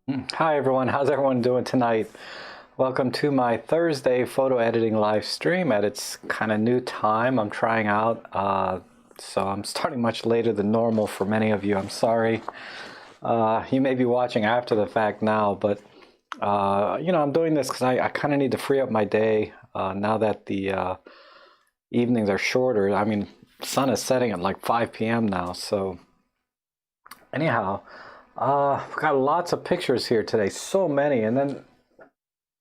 Hi everyone, how's everyone doing tonight? Welcome to my Thursday photo editing live stream at its kind of new time I'm trying out. So I'm starting much later than normal for many of you. I'm sorry. You may be watching after the fact now, but I'm doing this because I kind of need to free up my day now that the evenings are shorter. I mean, sun is setting at like 5 p.m. now, so anyhow. We've got lots of pictures here today, so many, and then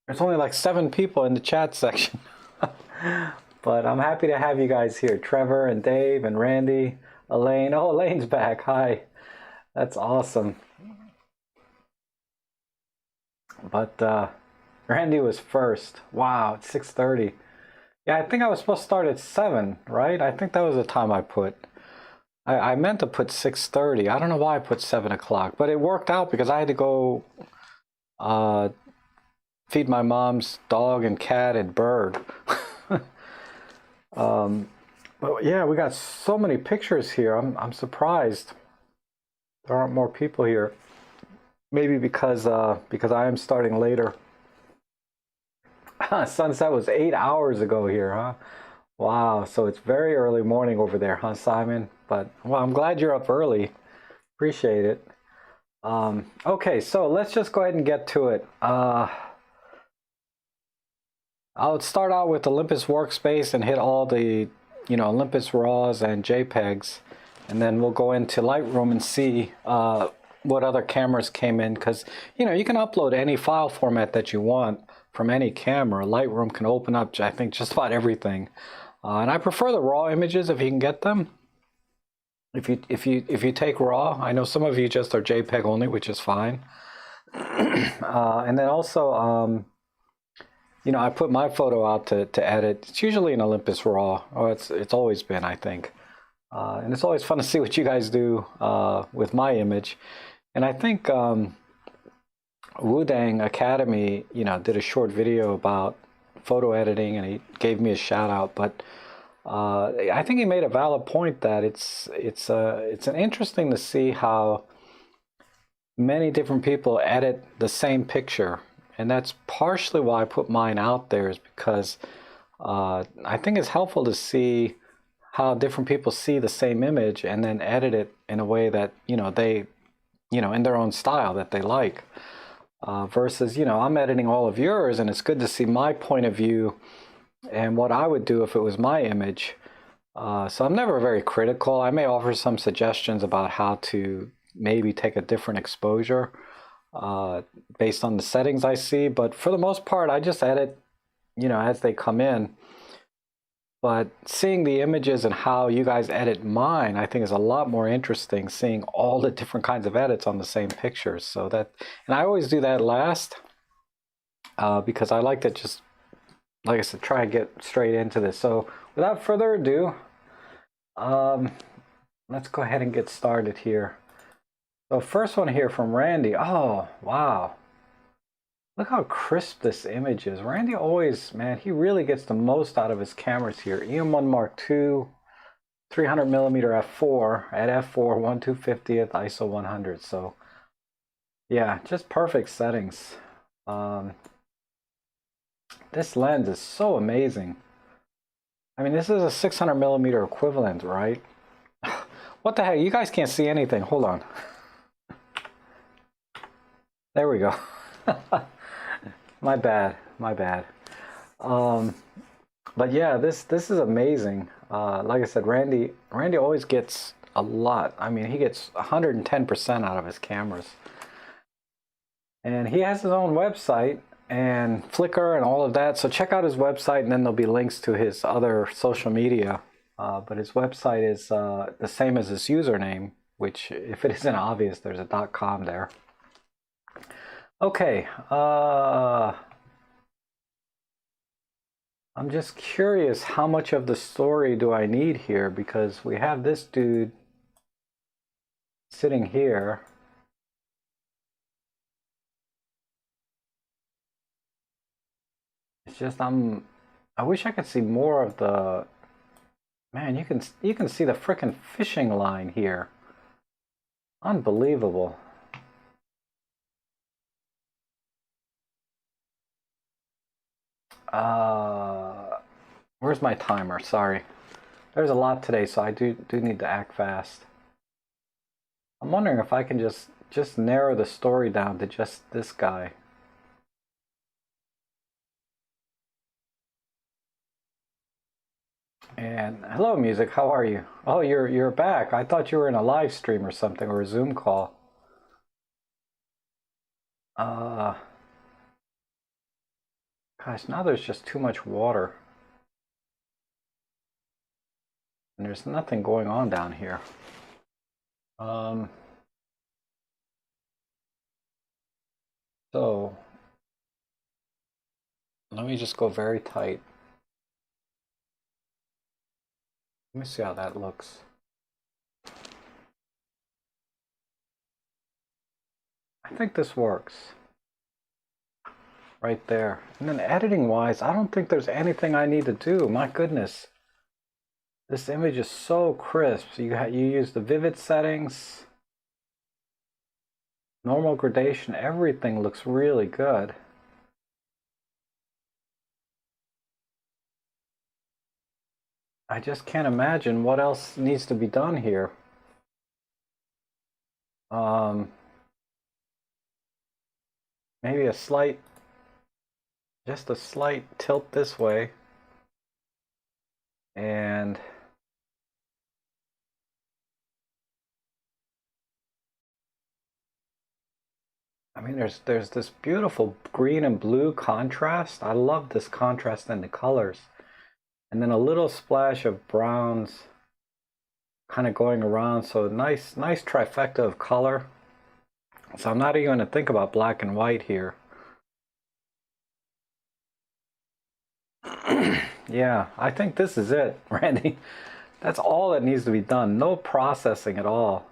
there's only like 7 people in the chat section. But I'm happy to have you guys here. Trevor and Dave and Randy, Elaine. Oh, Elaine's back. Hi. That's awesome. But Randy was first. Wow, it's 6:30. Yeah, I think I was supposed to start at 7, right? I think that was the time I put. I meant to put 6:30. I don't know why I put 7 o'clock, but it worked out because I had to go feed my mom's dog and cat and bird. But yeah, we got so many pictures here. I'm surprised there aren't more people here. Maybe because I am starting later. Sunset was 8 hours ago here, huh? Wow, so it's very early morning over there, huh, Simon? But, well, I'm glad you're up early. Appreciate it. Okay, so let's just go ahead and get to it. I'll start out with Olympus Workspace and hit all the, Olympus RAWs and JPEGs. And then we'll go into Lightroom and see what other cameras came in. Because, you can upload any file format that you want from any camera. Lightroom can open up, I think, just about everything. And I prefer the raw images if you can get them. If you take raw, I know some of you just are JPEG only, which is fine. And then also, I put my photo out to edit. It's usually an Olympus RAW, or it's always been, I think. And it's always fun to see what you guys do with my image. And I think Wudang Academy, did a short video about photo editing, and he gave me a shout out. But I think he made a valid point that it's an interesting to see how many different people edit the same picture, and that's partially why I put mine out there, is because I think it's helpful to see how different people see the same image and then edit it in a way that they in their own style that they like. Versus, I'm editing all of yours, and it's good to see my point of view and what I would do if it was my image. So I'm never very critical. I may offer some suggestions about how to maybe take a different exposure based on the settings I see. But for the most part, I just edit, as they come in. But seeing the images and how you guys edit mine, I think is a lot more interesting, seeing all the different kinds of edits on the same pictures. So that, and I always do that last because I like to just, like I said, try and get straight into this. So without further ado, let's go ahead and get started here. So first one here from Randy. Oh, wow. Look how crisp this image is. Randy always, man, he really gets the most out of his cameras here. EM1 Mark II, 300mm f4 at f4, 1/250th, ISO 100. So yeah, just perfect settings. This lens is so amazing. I mean, this is a 600mm equivalent, right? What the heck? You guys can't see anything. Hold on. There we go. My bad. But yeah, this is amazing. Like I said, Randy always gets a lot. I mean, he gets 110% out of his cameras. And he has his own website and Flickr and all of that. So check out his website, and then there'll be links to his other social media. But his website is the same as his username, which, if it isn't obvious, there's a .com there. Okay, I'm just curious, how much of the story do I need here? Because we have this dude sitting here. It's just I wish I could see more of the, man, you can see the frickin' fishing line here. Unbelievable. Where's my timer? Sorry. There's a lot today, so I do need to act fast. I'm wondering if I can just narrow the story down to just this guy. And hello, music. How are you? Oh, you're back. I thought you were in a live stream or something, or a Zoom call. Gosh, now there's just too much water. And there's nothing going on down here. So let me just go very tight. Let me see how that looks. I think this works. Right there. And then editing wise, I don't think there's anything I need to do. My goodness. This image is so crisp. You use the vivid settings, normal gradation, everything looks really good. I just can't imagine what else needs to be done here. Maybe just a slight tilt this way. And I mean, there's this beautiful green and blue contrast. I love this contrast in the colors. And then a little splash of browns kind of going around. So nice trifecta of color. So I'm not even going to think about black and white here. Yeah, I think this is it, Randy. That's all that needs to be done. No processing at all.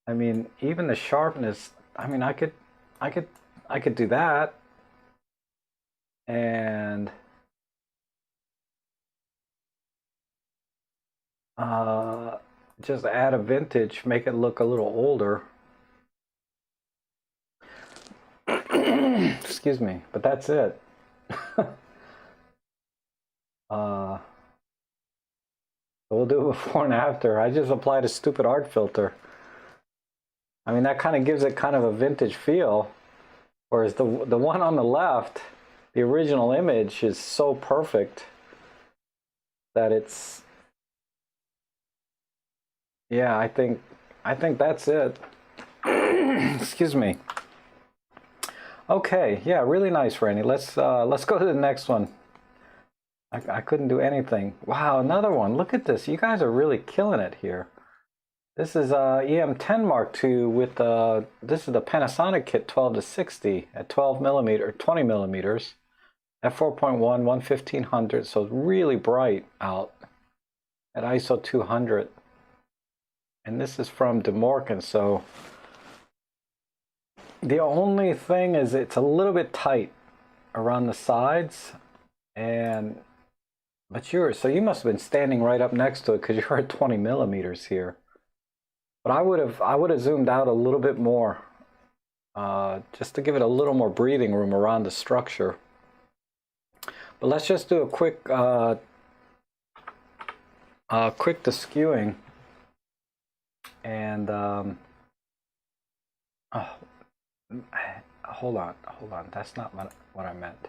I mean, even the sharpness, I mean, I could do that. And just add a vintage, make it look a little older. Excuse me, but that's it. We'll do a before and after. I just applied a stupid art filter. I mean, that kind of gives it kind of a vintage feel, whereas the one on the left, the original image, is so perfect that it's, yeah, I think that's it. Excuse me. Okay, yeah, really nice, Randy. Let's go to the next one. I couldn't do anything. Wow, another one. Look at this. You guys are really killing it here. This is EM10 Mark II with this is the Panasonic kit 12 to 60 at 12 millimeter, 20 millimeters, f4.1, 1500. So it's really bright out at ISO 200. And this is from De Morgan. So the only thing is it's a little bit tight around the sides, but you must have been standing right up next to it because you're at 20 millimeters here. But I would have zoomed out a little bit more, just to give it a little more breathing room around the structure. But let's just do a quick deskewing, and hold on, that's not what I meant.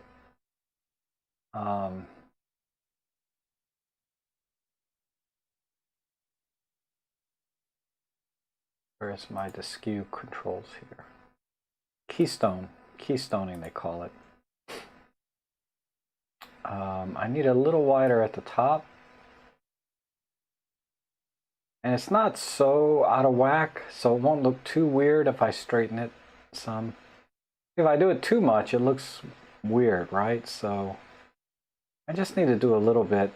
Where's my deskew controls here? Keystoning they call it. I need a little wider at the top. And it's not so out of whack, so it won't look too weird if I straighten it some. If I do it too much, it looks weird, right? So I just need to do a little bit.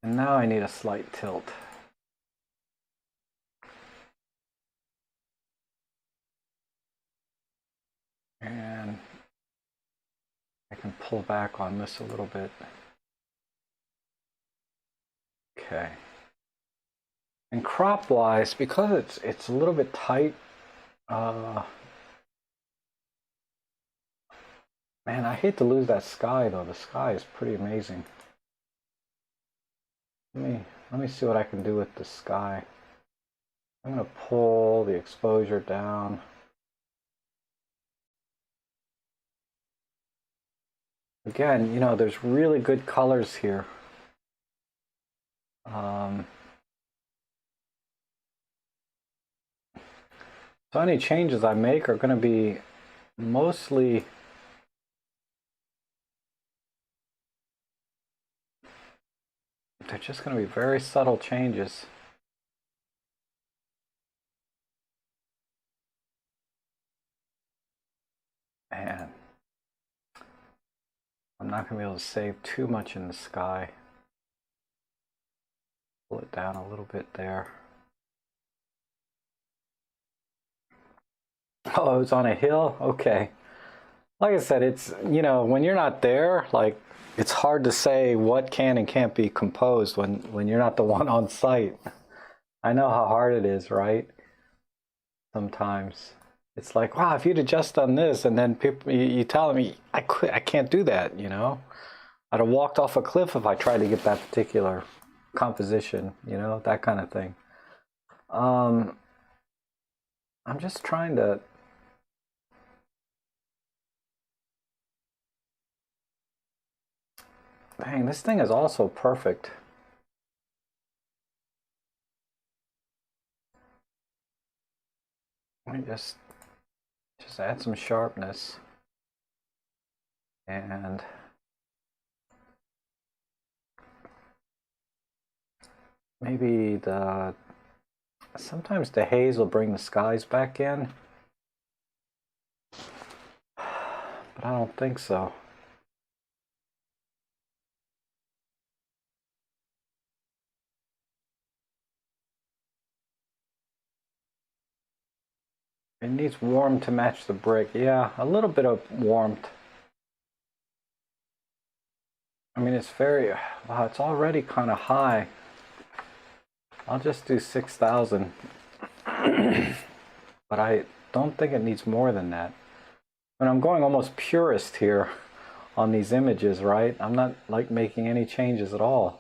And now I need a slight tilt. And I can pull back on this a little bit. Okay. And crop wise, because it's a little bit tight, man, I hate to lose that sky though. The sky is pretty amazing. Let me see what I can do with the sky. I'm gonna pull the exposure down. Again, you know, there's really good colors here. So any changes I make are going to be mostly they're just going to be very subtle changes. And I'm not going to be able to save too much in the sky. Pull it down a little bit there. Oh, it's on a hill? Okay. Like I said, it's, you know, when you're not there, like, it's hard to say what can and can't be composed when you're not the one on site. I know how hard it is, right? Sometimes. It's like, wow, if you'd have just done this, and then people, you telling me, I can't do that, you know? I'd have walked off a cliff if I tried to get that particular composition, you know, that kind of thing. I'm just trying to dang, this thing is also perfect. Let me just add some sharpness. And maybe sometimes the haze will bring the skies back in. But I don't think so. It needs warmth to match the brick. Yeah, a little bit of warmth. I mean, it's very, wow, it's already kind of high. I'll just do 6,000. But I don't think it needs more than that. And I'm going almost purist here on these images, right? I'm not like making any changes at all.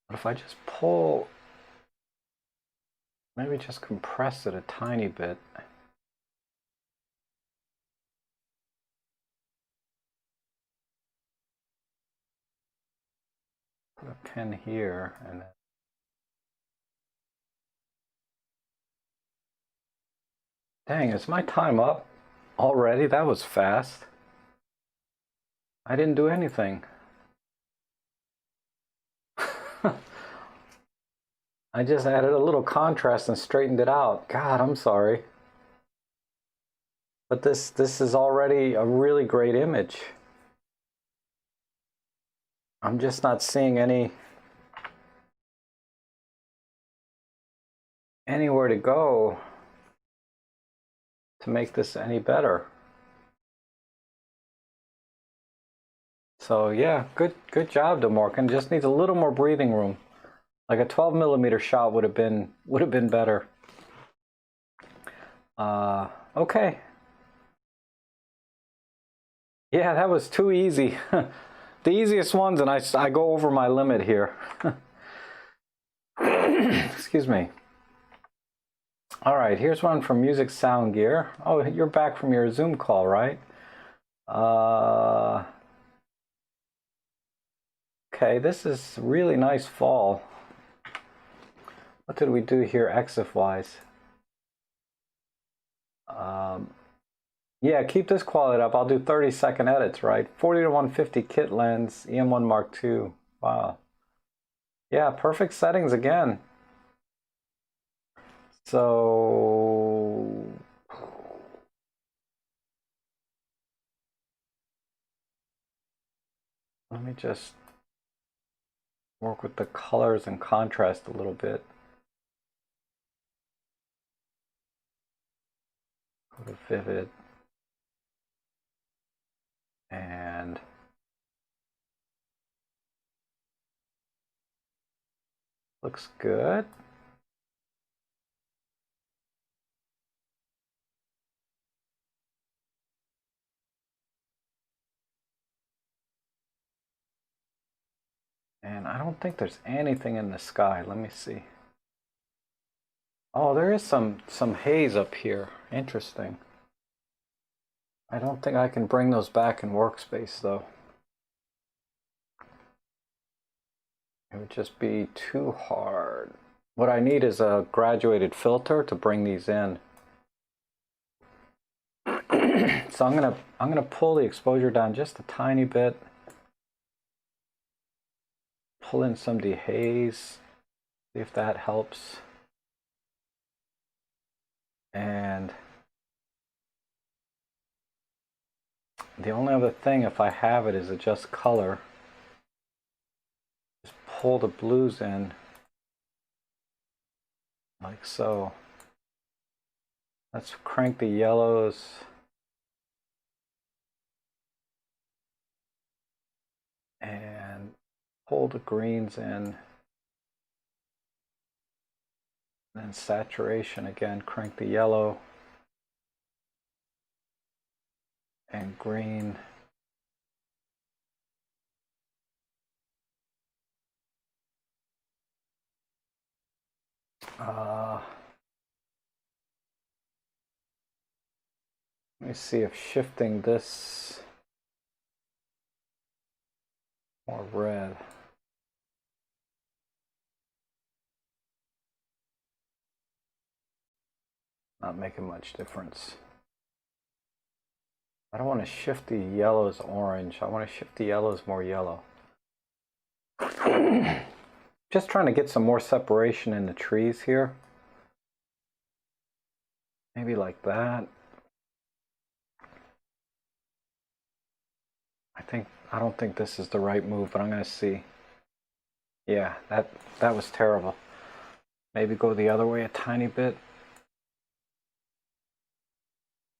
But if I just pull, maybe just compress it a tiny bit. Put a pen here and then. Dang, is my time up already? That was fast. I didn't do anything. I just added a little contrast and straightened it out. God, I'm sorry. But this is already a really great image. I'm just not seeing anywhere to go to make this any better. So yeah, good job, DeMorgan. Just needs a little more breathing room. Like a 12mm shot would have been better. Okay. Yeah, that was too easy. The easiest ones, and I go over my limit here. Excuse me. All right, here's one from Music Sound Gear. Oh, you're back from your Zoom call, right? Okay, this is really nice fall. What did we do here EXIF-wise? Yeah, keep this quality up. I'll do 30-second edits, right? 40 to 150 kit lens, EM1 Mark II. Wow. Yeah, perfect settings again. So let me just work with the colors and contrast a little bit. Go to vivid. And Looks good. And I don't think there's anything in the sky. Let me see. Oh, there is some haze up here. Interesting. I don't think I can bring those back in workspace though. It would just be too hard. What I need is a graduated filter to bring these in. So I'm gonna pull the exposure down just a tiny bit. Pull in some dehaze. See if that helps. And the only other thing, if I have it, is adjust color. Just pull the blues in like so. Let's crank the yellows. And pull the greens in. And then saturation again, crank the yellow and green. Let me see if shifting this more red. Not making much difference. I don't want to shift the yellows orange. I want to shift the yellows more yellow. Just trying to get some more separation in the trees here. Maybe like that. I don't think this is the right move, but I'm going to see. Yeah, that was terrible. Maybe go the other way a tiny bit.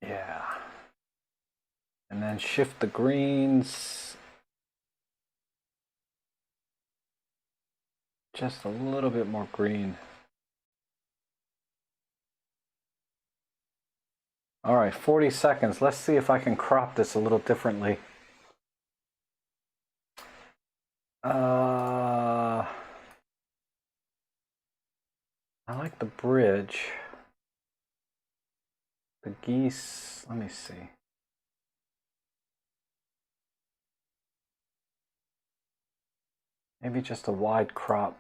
Yeah. And then shift the greens. Just a little bit more green. All right, 40 seconds. Let's see if I can crop this a little differently. I like the bridge. The geese, let me see. Maybe just a wide crop.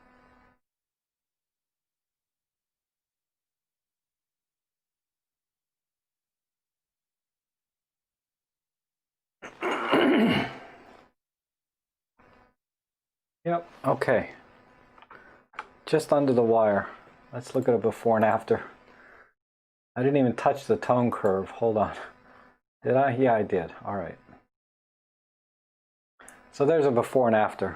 Yep, okay. Just under the wire. Let's look at a before and after. I didn't even touch the tone curve. Hold on. Did I? Yeah, I did. All right. So there's a before and after.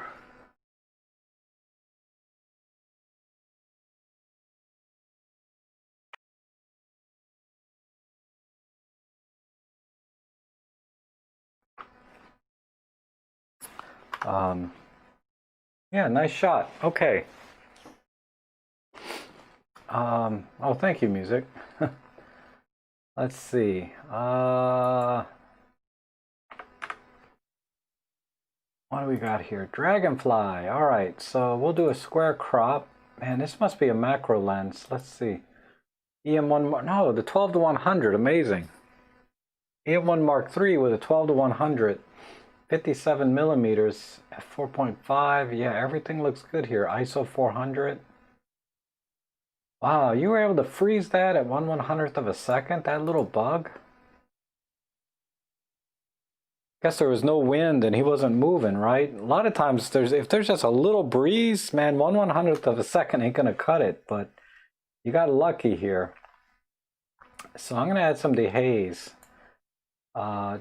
Yeah, nice shot. Okay. Oh, thank you, music. Let's see. What do we got here? Dragonfly. All right, so we'll do a square crop. Man, this must be a macro lens. Let's see. EM1, no, the 12 to 100, amazing. EM1 Mark III with a 12 to 100, 57 millimeters, f4.5. Yeah, everything looks good here. ISO 400. Wow, you were able to freeze that at 1/100th of a second, that little bug? Guess there was no wind and he wasn't moving, right? A lot of times if there's just a little breeze, man, 1/100th of a second ain't gonna cut it, but you got lucky here. So I'm gonna add some dehaze,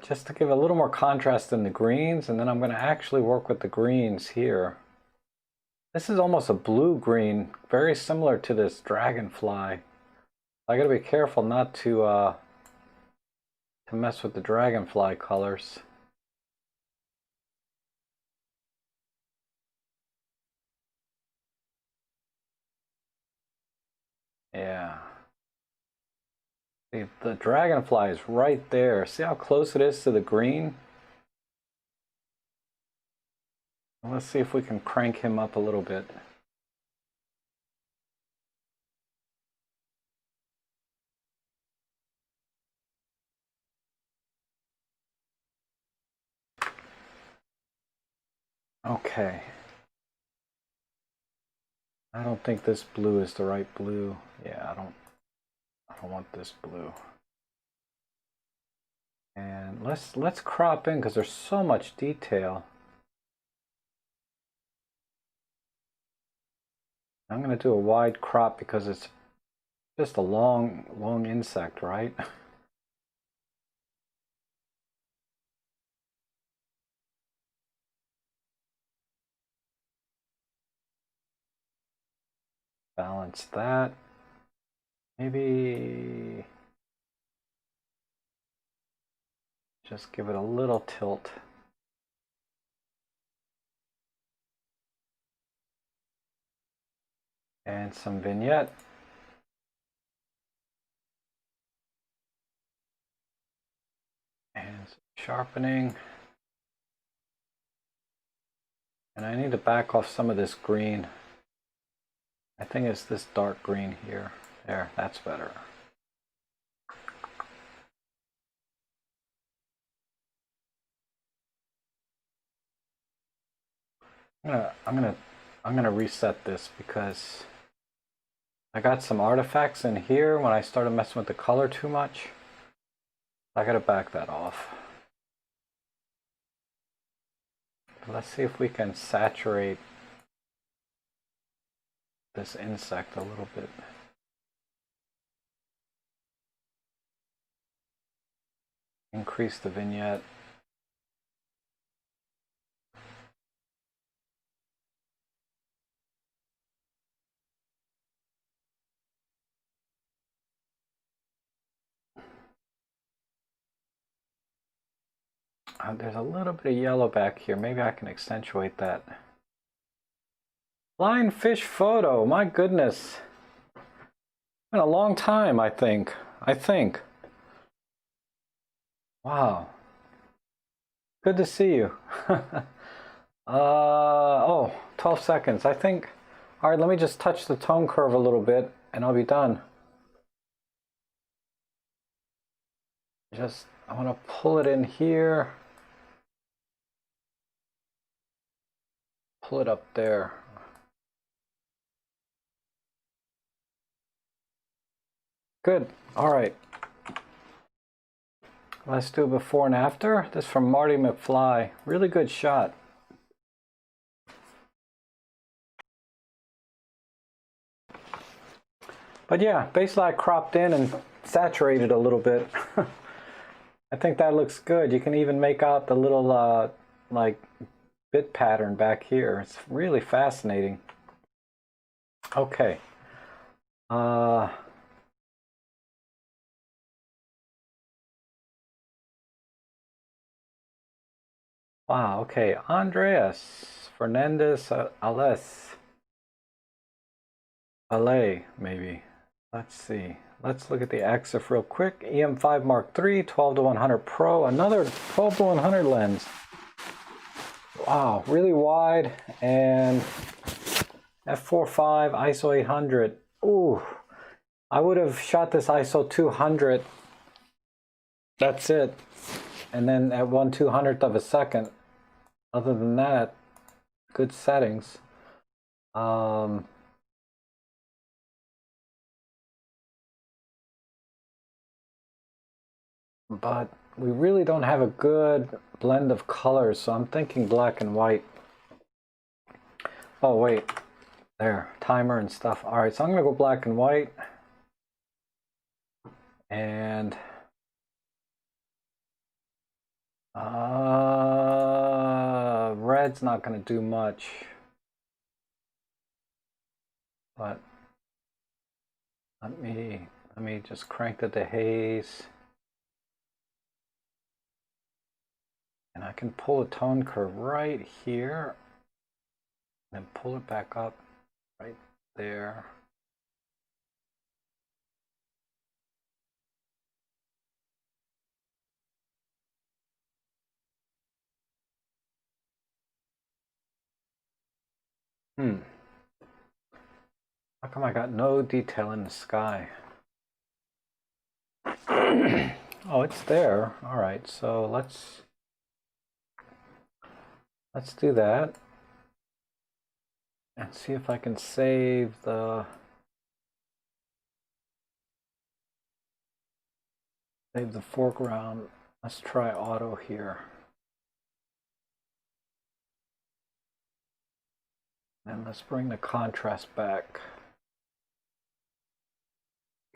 just to give a little more contrast in the greens, and then I'm gonna actually work with the greens here. This is almost a blue-green, very similar to this dragonfly. I gotta be careful not to mess with the dragonfly colors. Yeah. See, the dragonfly is right there. See how close it is to the green? Let's see if we can crank him up a little bit. Okay. I don't think this blue is the right blue. Yeah, I don't want this blue. And let's crop in because there's so much detail. I'm going to do a wide crop because it's just a long insect, right? Balance that. Maybe just give it a little tilt. And some vignette. And some sharpening. And I need to back off some of this green. I think it's this dark green here. There, that's better. I'm gonna reset this because I got some artifacts in here when I started messing with the color too much. I gotta back that off. Let's see if we can saturate this insect a little bit. Increase the vignette. There's a little bit of yellow back here. Maybe I can accentuate that. Flying fish photo, my goodness. Been a long time, I think. Wow. Good to see you. Oh, 12 seconds. I think, all right, let me just touch the tone curve a little bit and I'll be done. I want to pull it in here. Pull it up there. Good. All right. Let's do before and after. This is from Marty McFly. Really good shot. But yeah, basically I cropped in and saturated a little bit. I think that looks good. You can even make out the little like bit pattern back here. It's really fascinating. Okay. Wow, okay. Andreas Fernandez Ale, maybe. Let's see. Let's look at the EXIF real quick. EM5 Mark III, 12-100 Pro, another 12-100 lens. Wow, really wide, and f4.5 ISO 800. Ooh, I would have shot this ISO 200. That's it. And then at 1/200th of a second. Other than that, good settings. But we really don't have a good blend of colors, so I'm thinking black and white. Oh wait, there, timer and stuff. All right, so I'm gonna go black and white. And red's not gonna do much. But let me just crank the dehaze. And I can pull a tone curve right here and pull it back up right there. How come I got no detail in the sky? Oh, it's there. All right, so let's do that and see if I can save the foreground. Let's try auto here. And let's bring the contrast back.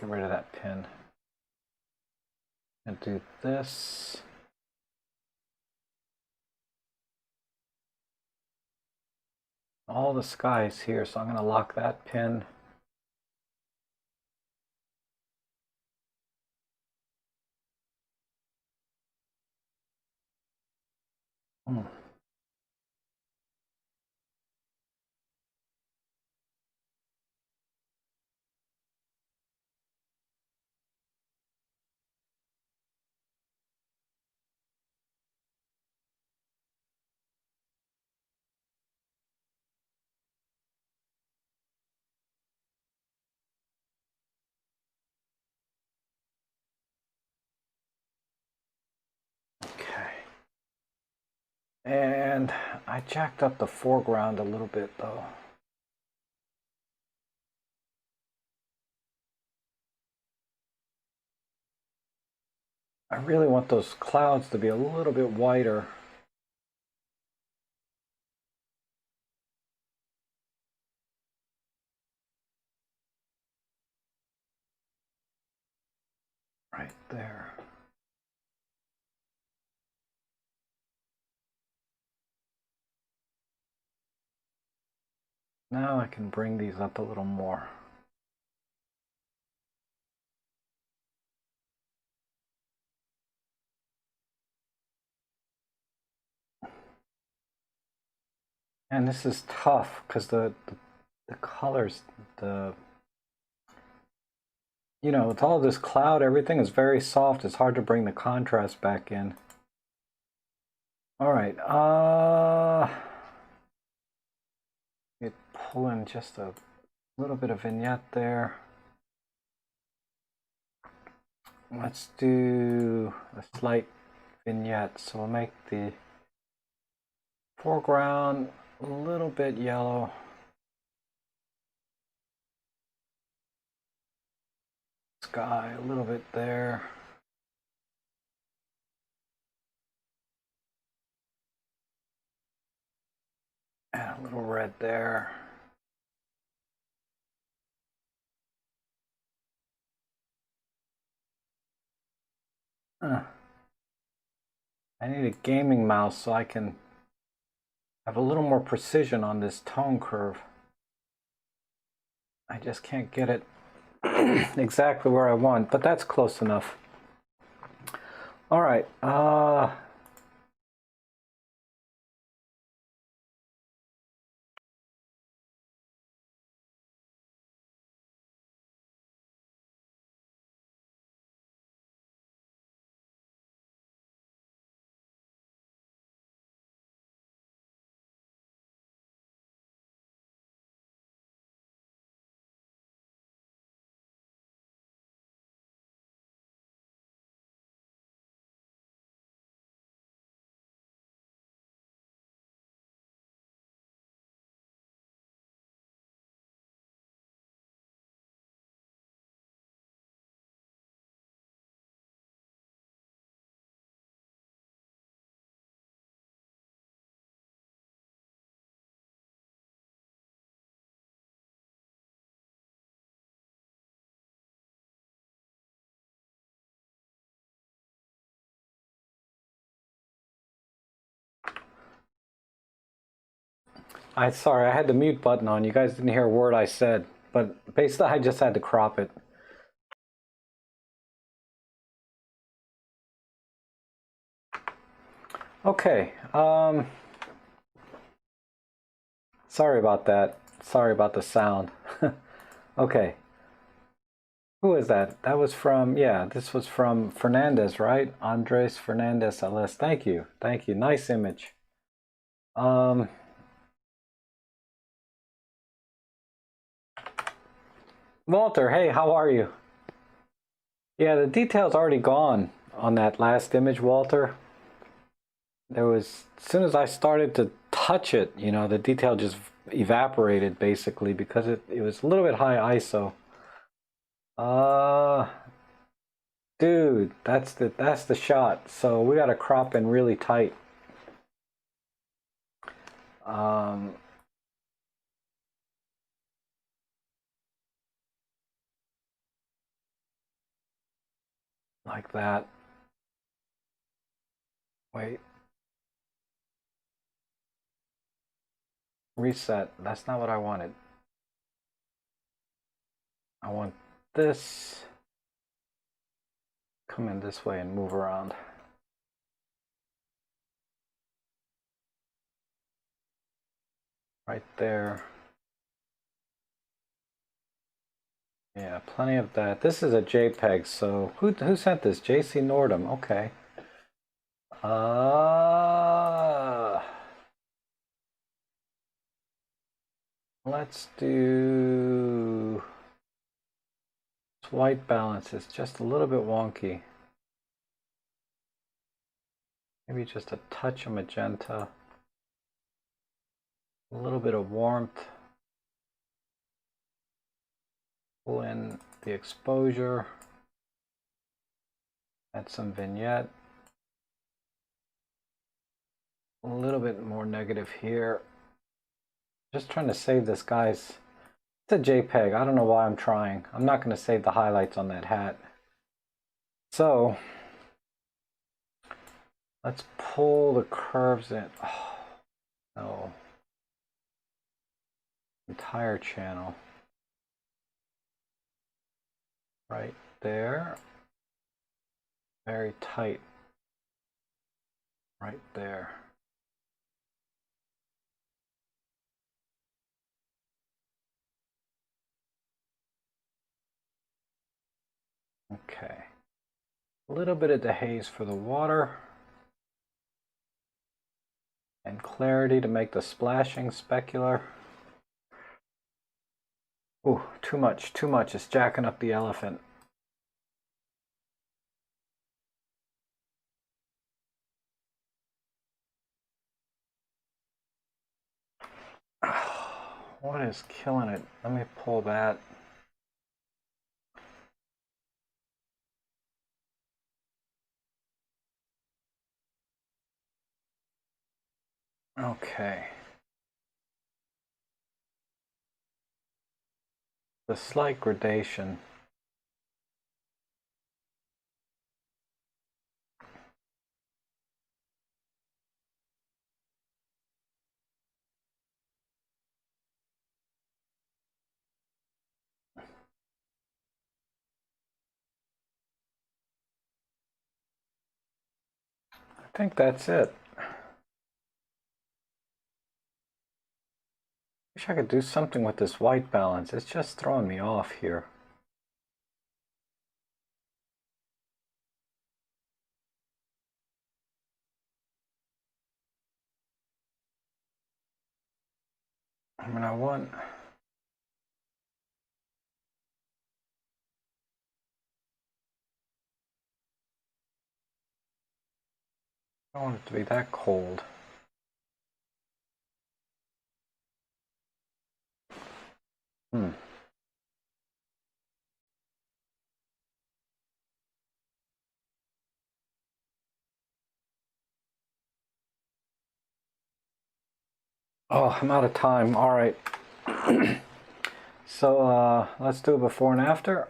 Get rid of that pin. And do this. All the sky is here, so I'm going to lock that pin. Okay. And I jacked up the foreground a little bit though. I really want those clouds to be a little bit whiter. Right there. Now I can bring these up a little more. And this is tough because the colors, you know, with all this cloud, everything is very soft. It's hard to bring the contrast back in. All right, pull in just a little bit of vignette there. Let's do a slight vignette. So we'll make the foreground a little bit yellow. Sky a little bit there. And a little red there. I need a gaming mouse so I can have a little more precision on this tone curve. I just can't get it exactly where I want, but that's close enough. All right. Sorry, I had the mute button on. You guys didn't hear a word I said, but basically I just had to crop it. Okay. Sorry about that. Sorry about the sound. Okay. Who is that? That was from, yeah, this was from Fernandez, right? Andres Fernandez LS. Thank you. Thank you. Nice image. Walter, hey, how are you? Yeah, the detail's already gone on that last image, Walter. There was, as soon as I started to touch it, you know, the detail just evaporated basically because it was a little bit high ISO. Uh, dude, that's the shot. So we gotta crop in really tight. Um, like that. Wait, reset. That's not what I wanted. I want this. Come in this way and move around. Right there. Yeah, plenty of that. This is a JPEG, so who sent this? JC Nordum. Okay. Uh, let's do white balance. It's just a little bit wonky. Maybe just a touch of magenta. A little bit of warmth. Pull in the exposure. Add some vignette. A little bit more negative here. Just trying to save this, guys. It's a JPEG. I don't know why I'm trying. I'm not going to save the highlights on that hat. So let's pull the curves in. Oh, no. Entire channel. Right there. Very tight. Right there. Okay. A little bit of dehaze for the water. And clarity to make the splashing specular. Ooh, too much, too much. It's jacking up the elephant. What is killing it? Let me pull that. Okay. The slight gradation. I think that's it. Wish I could do something with this white balance. It's just throwing me off here. I mean, I want it to be that cold. Hmm. Oh, I'm out of time. All right. So let's do a before and after.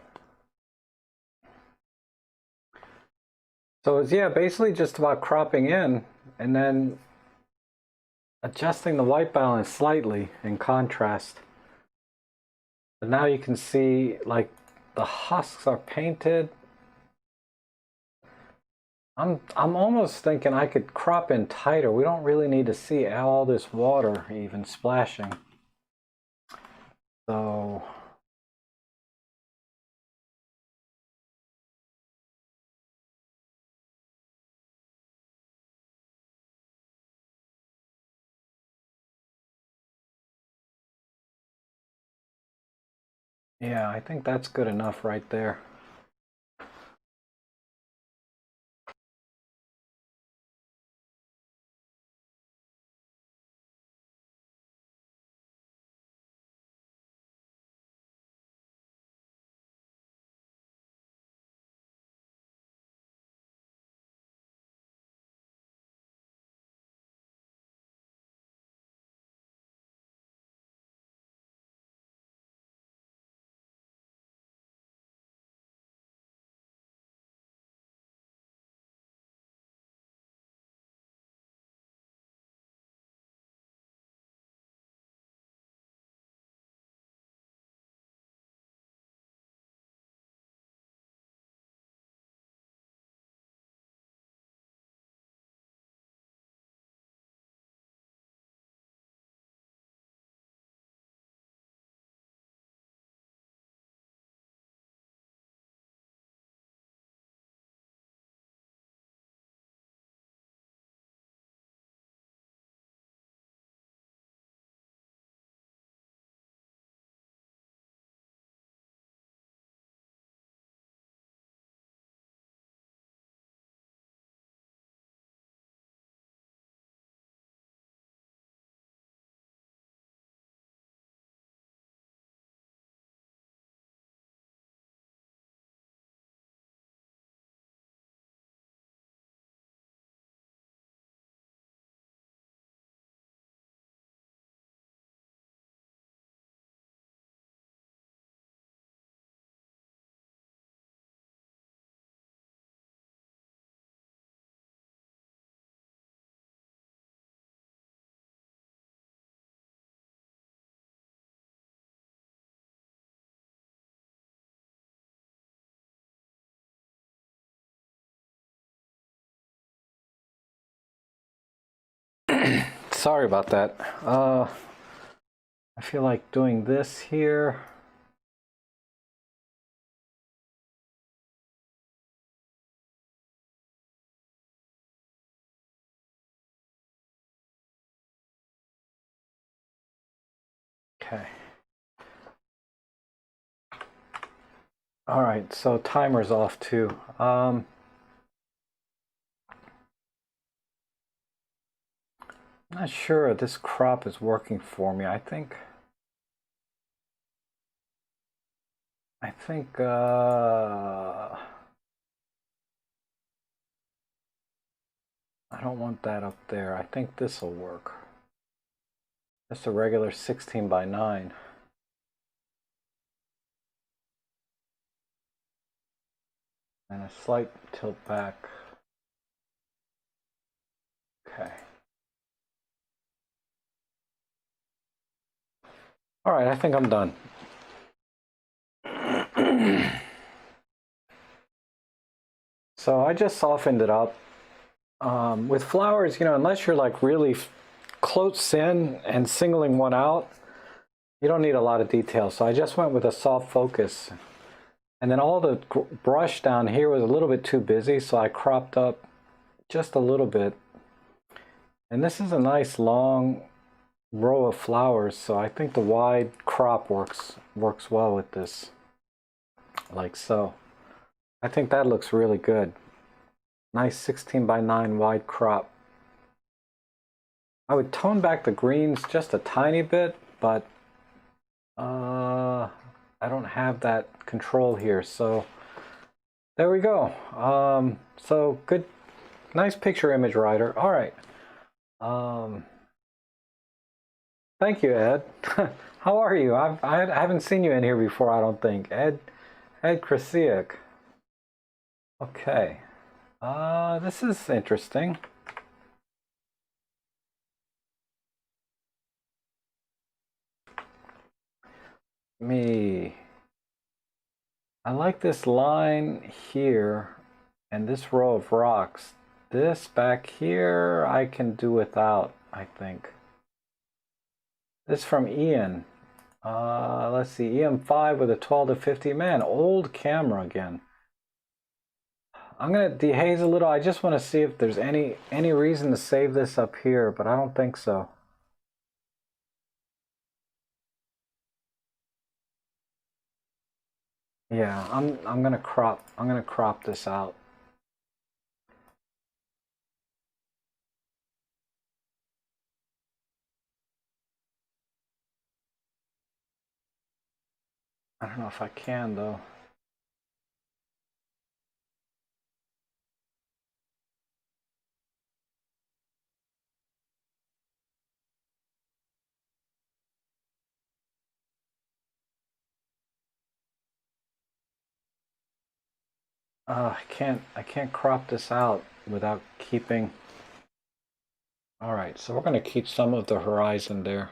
So it's, yeah, basically just about cropping in and then adjusting the white balance slightly in contrast. But now you can see like the husks are painted. I'm almost thinking I could crop in tighter. We don't really need to see all this water even splashing. So Yeah, I think that's good enough right there. Sorry about that. I feel like doing this here. Okay. All right, so timer's off too. I'm not sure this crop is working for me. I think I don't want that up there. I think this will work. Just a regular 16 by 9. And a slight tilt back. Okay. All right, I think I'm done. So I just softened it up. With flowers, you know, unless you're like really close in and singling one out, you don't need a lot of detail. So I just went with a soft focus. And then all the brush down here was a little bit too busy, so I cropped up just a little bit. And this is a nice long row of flowers, so I think the wide crop works well with this, like so. I think that looks really good. Nice 16 by 9 wide crop. I would tone back the greens just a tiny bit, but I don't have that control here, so there we go. So good, nice picture image writer. All right. Thank you, Ed. How are you? I haven't seen you in here before, I don't think. Ed Krasiak. Okay. This is interesting. I like this line here and this row of rocks. This back here I can do without, I think. This from Ian. Let's see, EM5 with a 12 to 50. Man, old camera again. I'm gonna dehaze a little. I just want to see if there's any reason to save this up here, but I don't think so. Yeah, I'm gonna crop this out. I don't know if I can though. I can't crop this out without keeping. All right, so we're gonna keep some of the horizon there.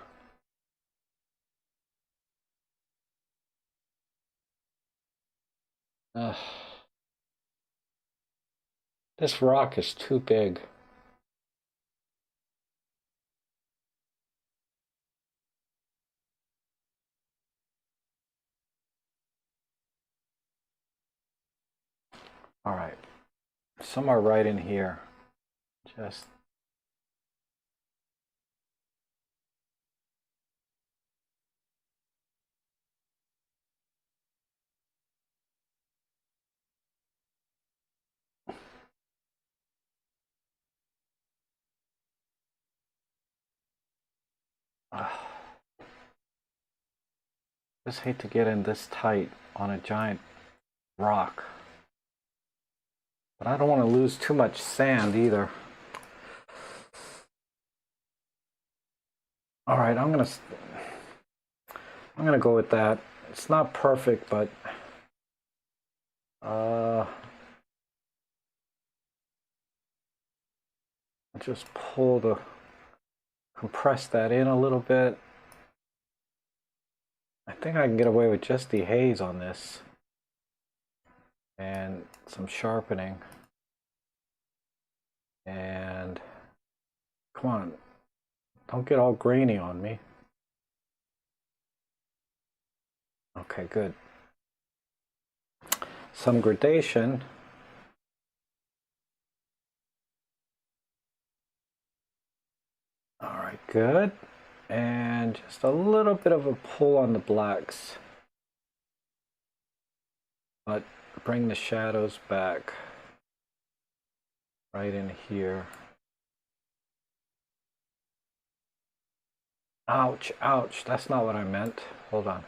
This rock is too big. All right, somewhere right in here. Just just hate to get in this tight on a giant rock. But I don't want to lose too much sand either. All right, I'm gonna go with that. It's not perfect, but just compress that in a little bit. I think I can get away with just dehaze on this and some sharpening. And come on, don't get all grainy on me. Okay, good. Some gradation. All right, good. And just a little bit of a pull on the blacks. But bring the shadows back right in here. Ouch, ouch, that's not what I meant. Hold on.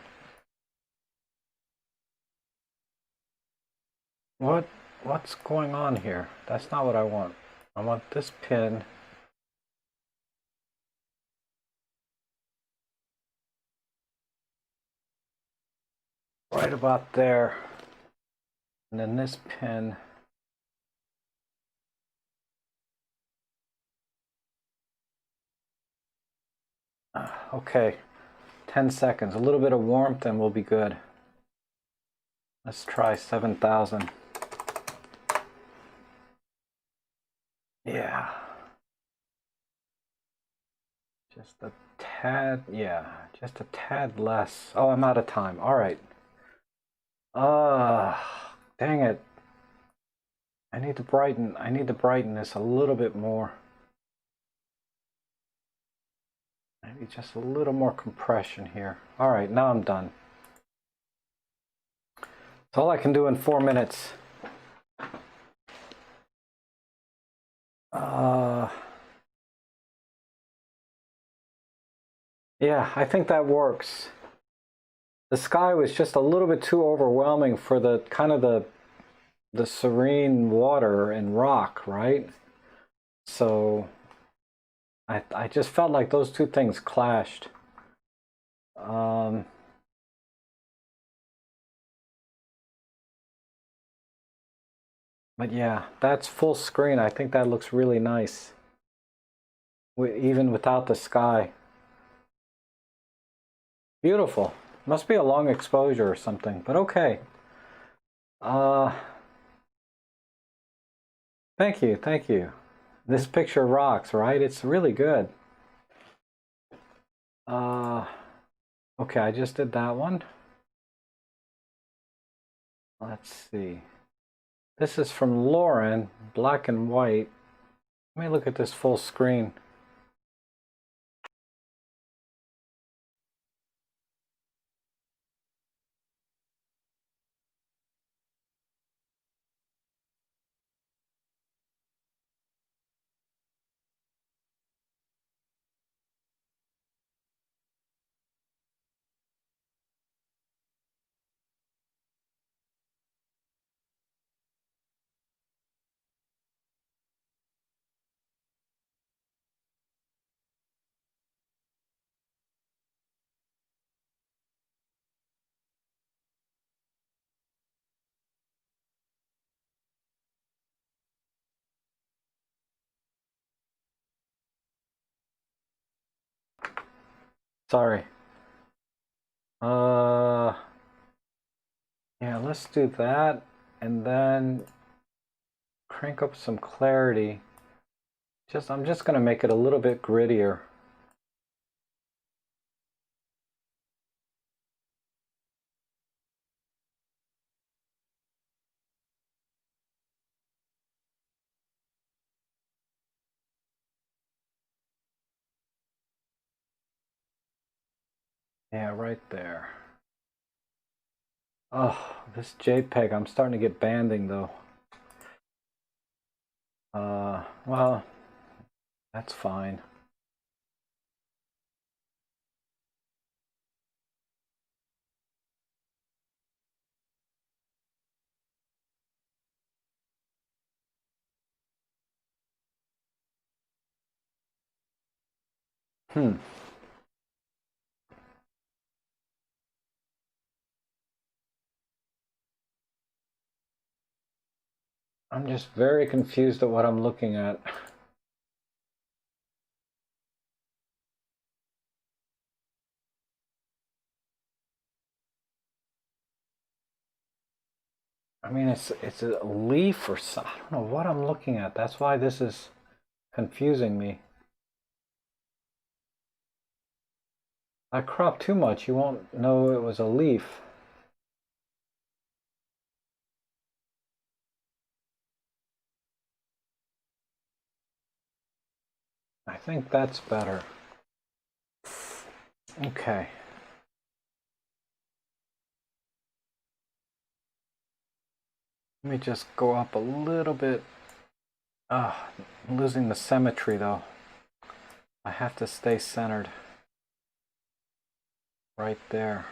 What's going on here? That's not what I want. I want this pin right about there. And then this pin okay, 10 seconds. A little bit of warmth and we'll be good. Let's try 7,000. Yeah. Just a tad, yeah, just a tad less. Oh, I'm out of time. All right. Dang it. I need to brighten this a little bit more. Maybe just a little more compression here. All right, now I'm done. It's all I can do in 4 minutes. Yeah, I think that works. The sky was just a little bit too overwhelming for the kind of the serene water and rock, right? So I just felt like those two things clashed. But yeah, that's full screen. I think that looks really nice, even without the sky. Beautiful. Must be a long exposure or something, but okay. Thank you, thank you. This picture rocks, right? It's really good. Okay, I just did that one. Let's see. This is from Lauren, black and white. Let me look at this full screen. Sorry. Yeah, let's do that, and then crank up some clarity. I'm just gonna make it a little bit grittier. Yeah, right there. Oh, this JPEG, I'm starting to get banding though. Well, that's fine. I'm just very confused at what I'm looking at. I mean, it's a leaf or something. I don't know what I'm looking at. That's why this is confusing me. If I crop too much, you won't know it was a leaf. I think that's better. Okay. Let me just go up a little bit. I'm losing the symmetry though. I have to stay centered. Right there.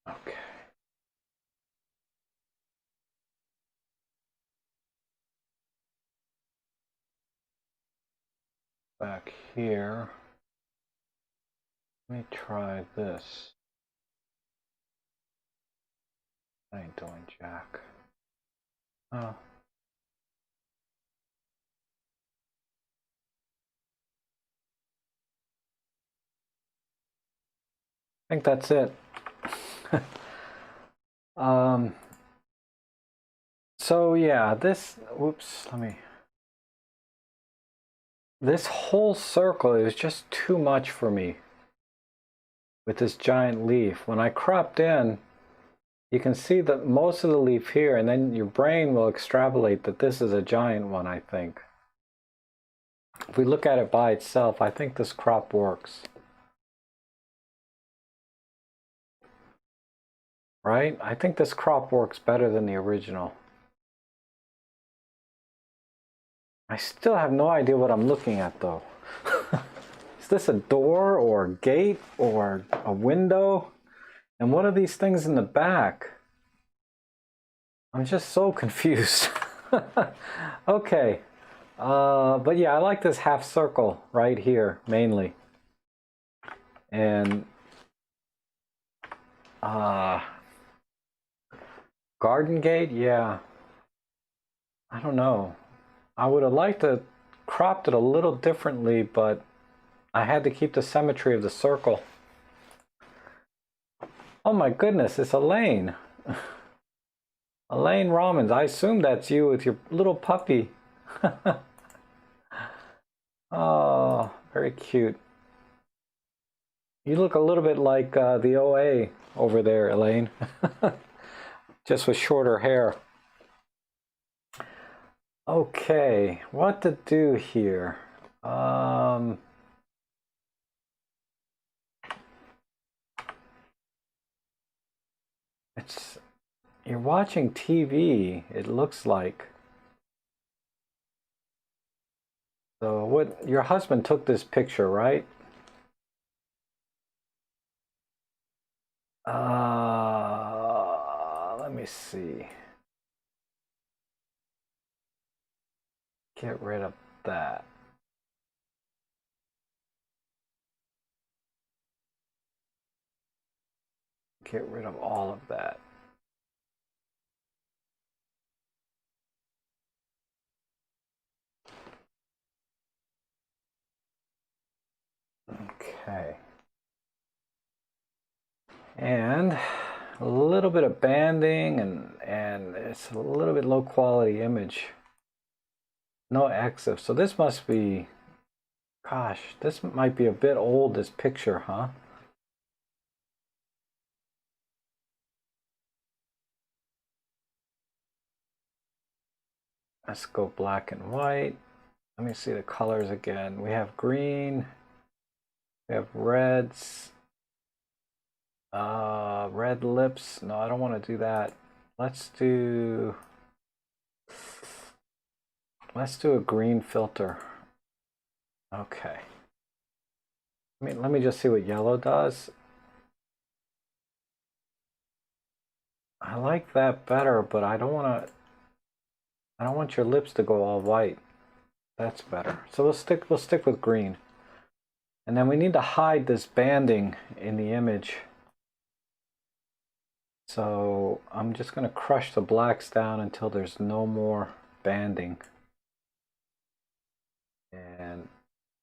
Okay. Back here. Let me try this. I ain't doing jack. Oh. I think that's it. So yeah, this whole circle is just too much for me with this giant leaf. When I cropped in, you can see that most of the leaf here, and then your brain will extrapolate that this is a giant one, I think. If we look at it by itself, I think this crop works. Right? I think this crop works better than the original. I still have no idea what I'm looking at though. Is this a door or a gate or a window? And what are these things in the back? I'm just so confused. Okay. But yeah, I like this half circle right here mainly. And garden gate, yeah. I don't know. I would have liked to cropped it a little differently, but I had to keep the symmetry of the circle. Oh my goodness, it's Elaine. Elaine Ramans. I assume that's you with your little puppy. Oh, very cute. You look a little bit like the OA over there, Elaine. Just with shorter hair. Okay, what to do here? You're watching TV, it looks like. So what, your husband took this picture, right? Let me see. Get rid of that. get rid of all of that. Okay. And a little bit of banding, and it's a little bit low quality image. No EXIF. So this must be, gosh, this might be a bit old, this picture, huh? Let's go black and white. Let me see the colors again. We have green, we have reds, red lips. No, I don't want to do that. Let's do a green filter. Okay. Let me just see what yellow does. I like that better, but I don't want your lips to go all white. That's better. So we'll stick with green. And then we need to hide this banding in the image. So I'm just going to crush the blacks down until there's no more banding. And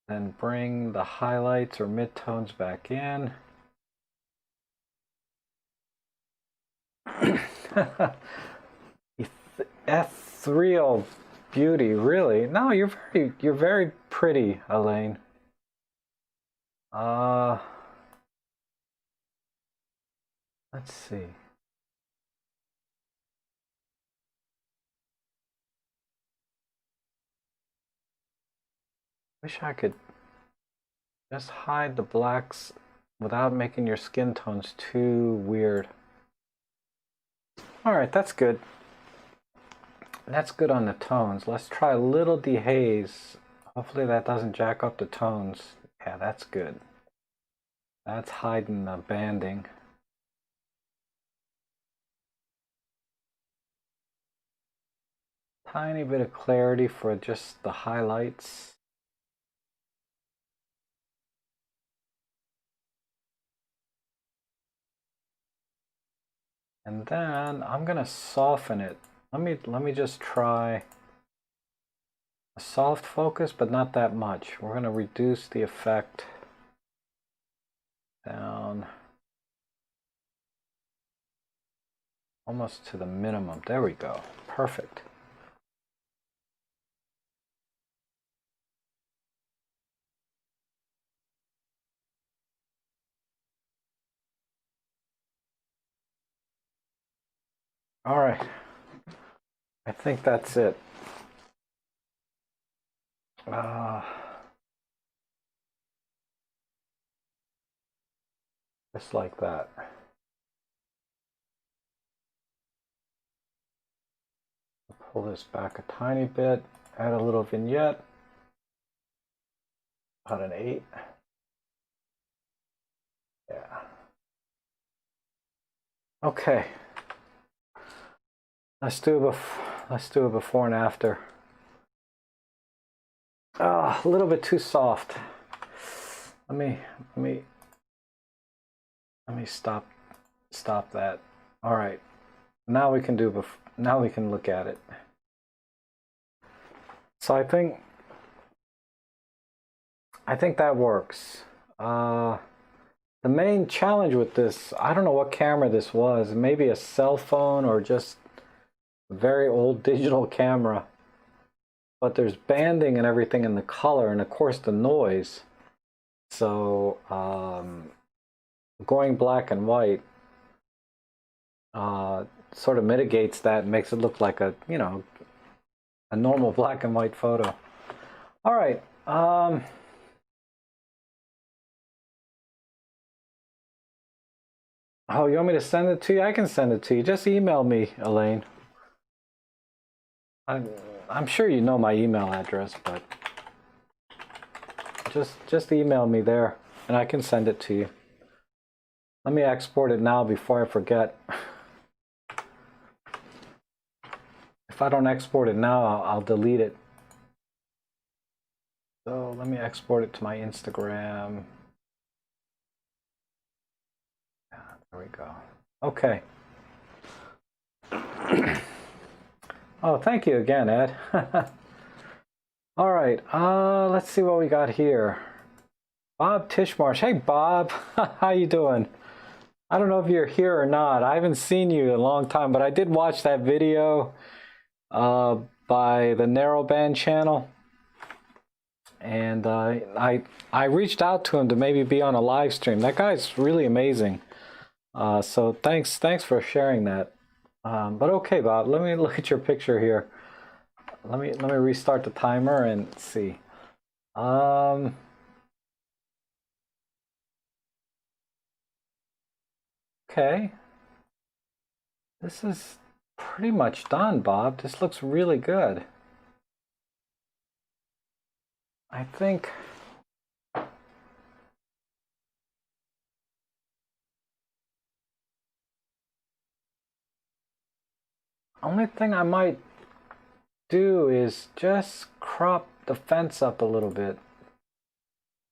then bring the highlights or midtones back in. Ethereal beauty, really? No, you're very pretty, Elaine. Let's see. Wish I could just hide the blacks without making your skin tones too weird. All right, that's good. That's good on the tones. Let's try a little dehaze. Hopefully that doesn't jack up the tones. Yeah, that's good. That's hiding the banding. Tiny bit of clarity for just the highlights. And then I'm gonna soften it. Let me just try a soft focus, but not that much. We're gonna reduce the effect down almost to the minimum. There we go. Perfect. All right. I think that's it. Just like that. Pull this back a tiny bit, add a little vignette, about an 8. Yeah. Okay. Let's do a before and after. A little bit too soft. Let me stop that. All right. Now we can look at it. So I think that works. The main challenge with this, I don't know what camera this was, maybe a cell phone or just a very old digital camera, but there's banding and everything in the color and of course the noise. So going black and white sort of mitigates that and makes it look like a, you know, a normal black and white photo. All right. Oh, you want me to send it to you? I can send it to you. Just email me, Elaine. I'm sure you know my email address, but just email me there and I can send it to you. Let me export it now before I forget. If I don't export it now, I'll delete it. So let me export it to my Instagram. Yeah, there we go. Okay. Oh, thank you again, Ed. All right, let's see what we got here. Bob Tishmarsh. Hey, Bob. How you doing? I don't know if you're here or not. I haven't seen you in a long time, but I did watch that video by the Narrowband channel. And I reached out to him to maybe be on a live stream. That guy's really amazing. So thanks for sharing that. But okay, Bob, let me look at your picture here. Let me restart the timer and see. Okay. This is pretty much done, Bob. This looks really good. I think only thing I might do is just crop the fence up a little bit.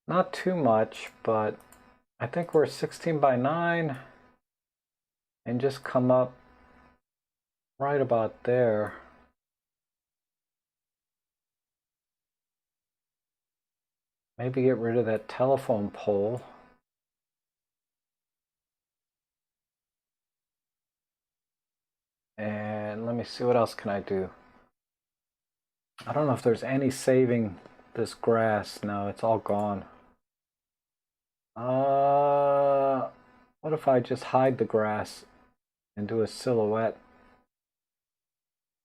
Not too much, but I think we're 16 by 9 and just come up right about there. Maybe get rid of that telephone pole. And let me see, what else can I do? I don't know if there's any saving this grass. No, it's all gone. What if I just hide the grass and do a silhouette?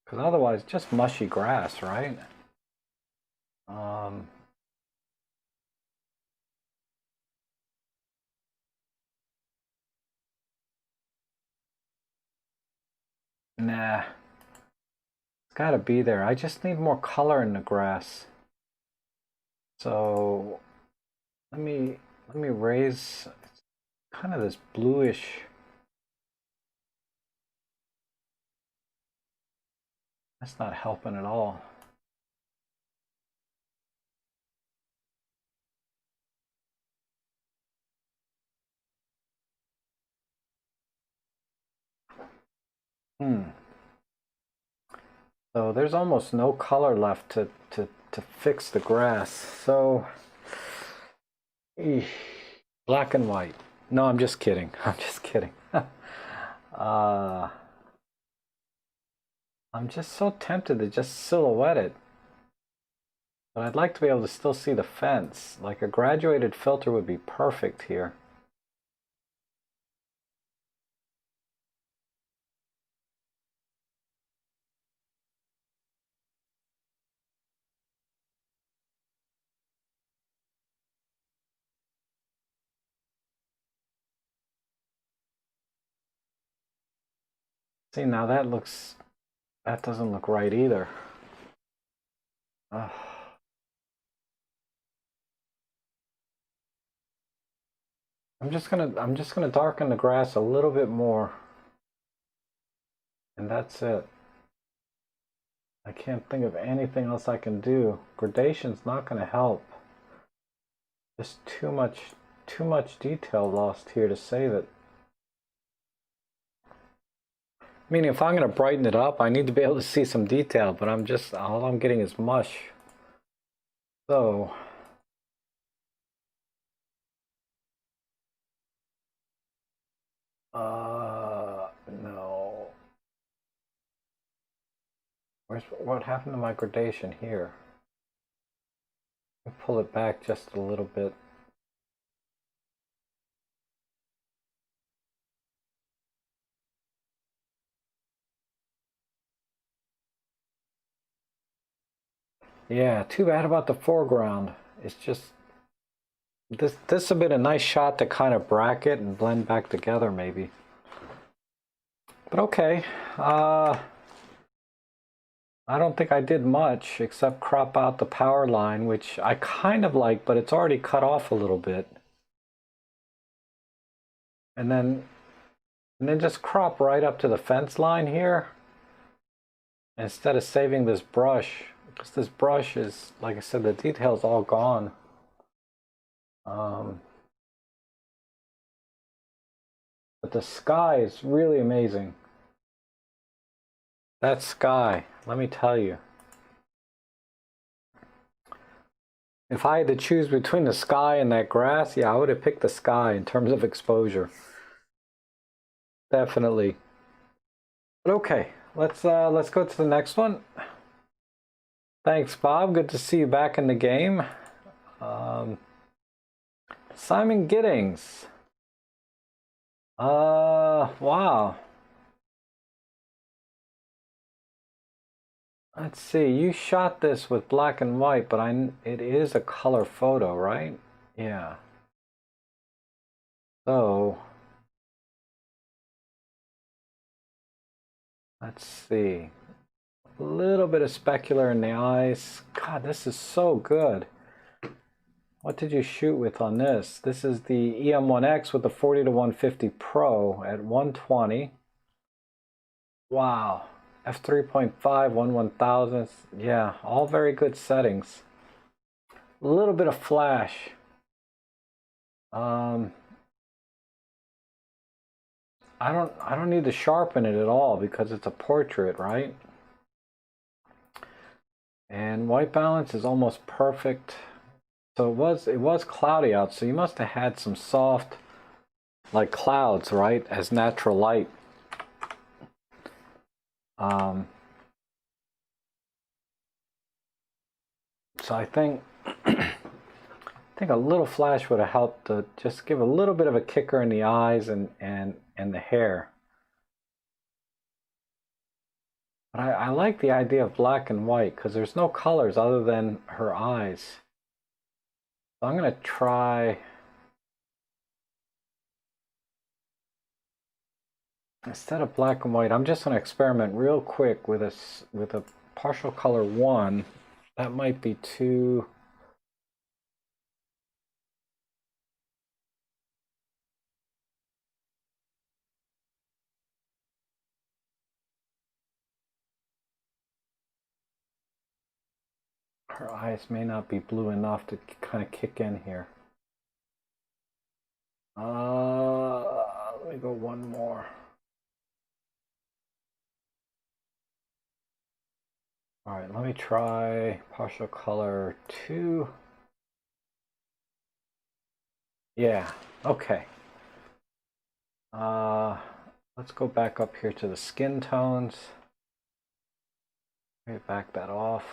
Because otherwise, just mushy grass, right? Nah, it's got to be there. I just need more color in the grass. So let me raise kind of this bluish. That's not helping at all. So there's almost no color left to fix the grass. So black and white. No, I'm just kidding. I'm just kidding. I'm just so tempted to just silhouette it. But I'd like to be able to still see the fence. Like a graduated filter would be perfect here. See, now that doesn't look right either. I'm just gonna darken the grass a little bit more. And that's it. I can't think of anything else I can do. Gradation's not gonna help. Just too much detail lost here to save it. Meaning if I'm gonna brighten it up, I need to be able to see some detail, but all I'm getting is mush. So no. What happened to my gradation here? Let me pull it back just a little bit. Yeah, too bad about the foreground. It's just this would have been a nice shot to kind of bracket and blend back together maybe. But okay. I don't think I did much except crop out the power line, which I kind of like, but it's already cut off a little bit. And then just crop right up to the fence line here. Instead of saving this brush, because this brush is, like I said, the detail's all gone. But the sky is really amazing. That sky, let me tell you. If I had to choose between the sky and that grass, yeah, I would have picked the sky in terms of exposure. Definitely. But okay, let's go to the next one. Thanks, Bob. Good to see you back in the game. Simon Giddings. Wow. Let's see. You shot this with black and white, but it is a color photo, right? Yeah. So let's see. A little bit of specular in the eyes. God, this is so good. What did you shoot with on this? This is the EM1X with the 40 to 150 Pro at 120. Wow. F3.5, 1/1000. Yeah, all very good settings. A little bit of flash. I don't need to sharpen it at all because it's a portrait, right? And white balance is almost perfect. So it was cloudy out, so you must have had some soft like clouds, right, as natural light. So I think a little flash would have helped to just give a little bit of a kicker in the eyes and the hair. But I like the idea of black and white because there's no colors other than her eyes. So I'm going to try, instead of black and white, I'm just going to experiment real quick with a partial color 1. That might be too... Her eyes may not be blue enough to kind of kick in here. Let me go one more. All right, let me try partial color 2. Yeah, okay. Let's go back up here to the skin tones. Let me back that off.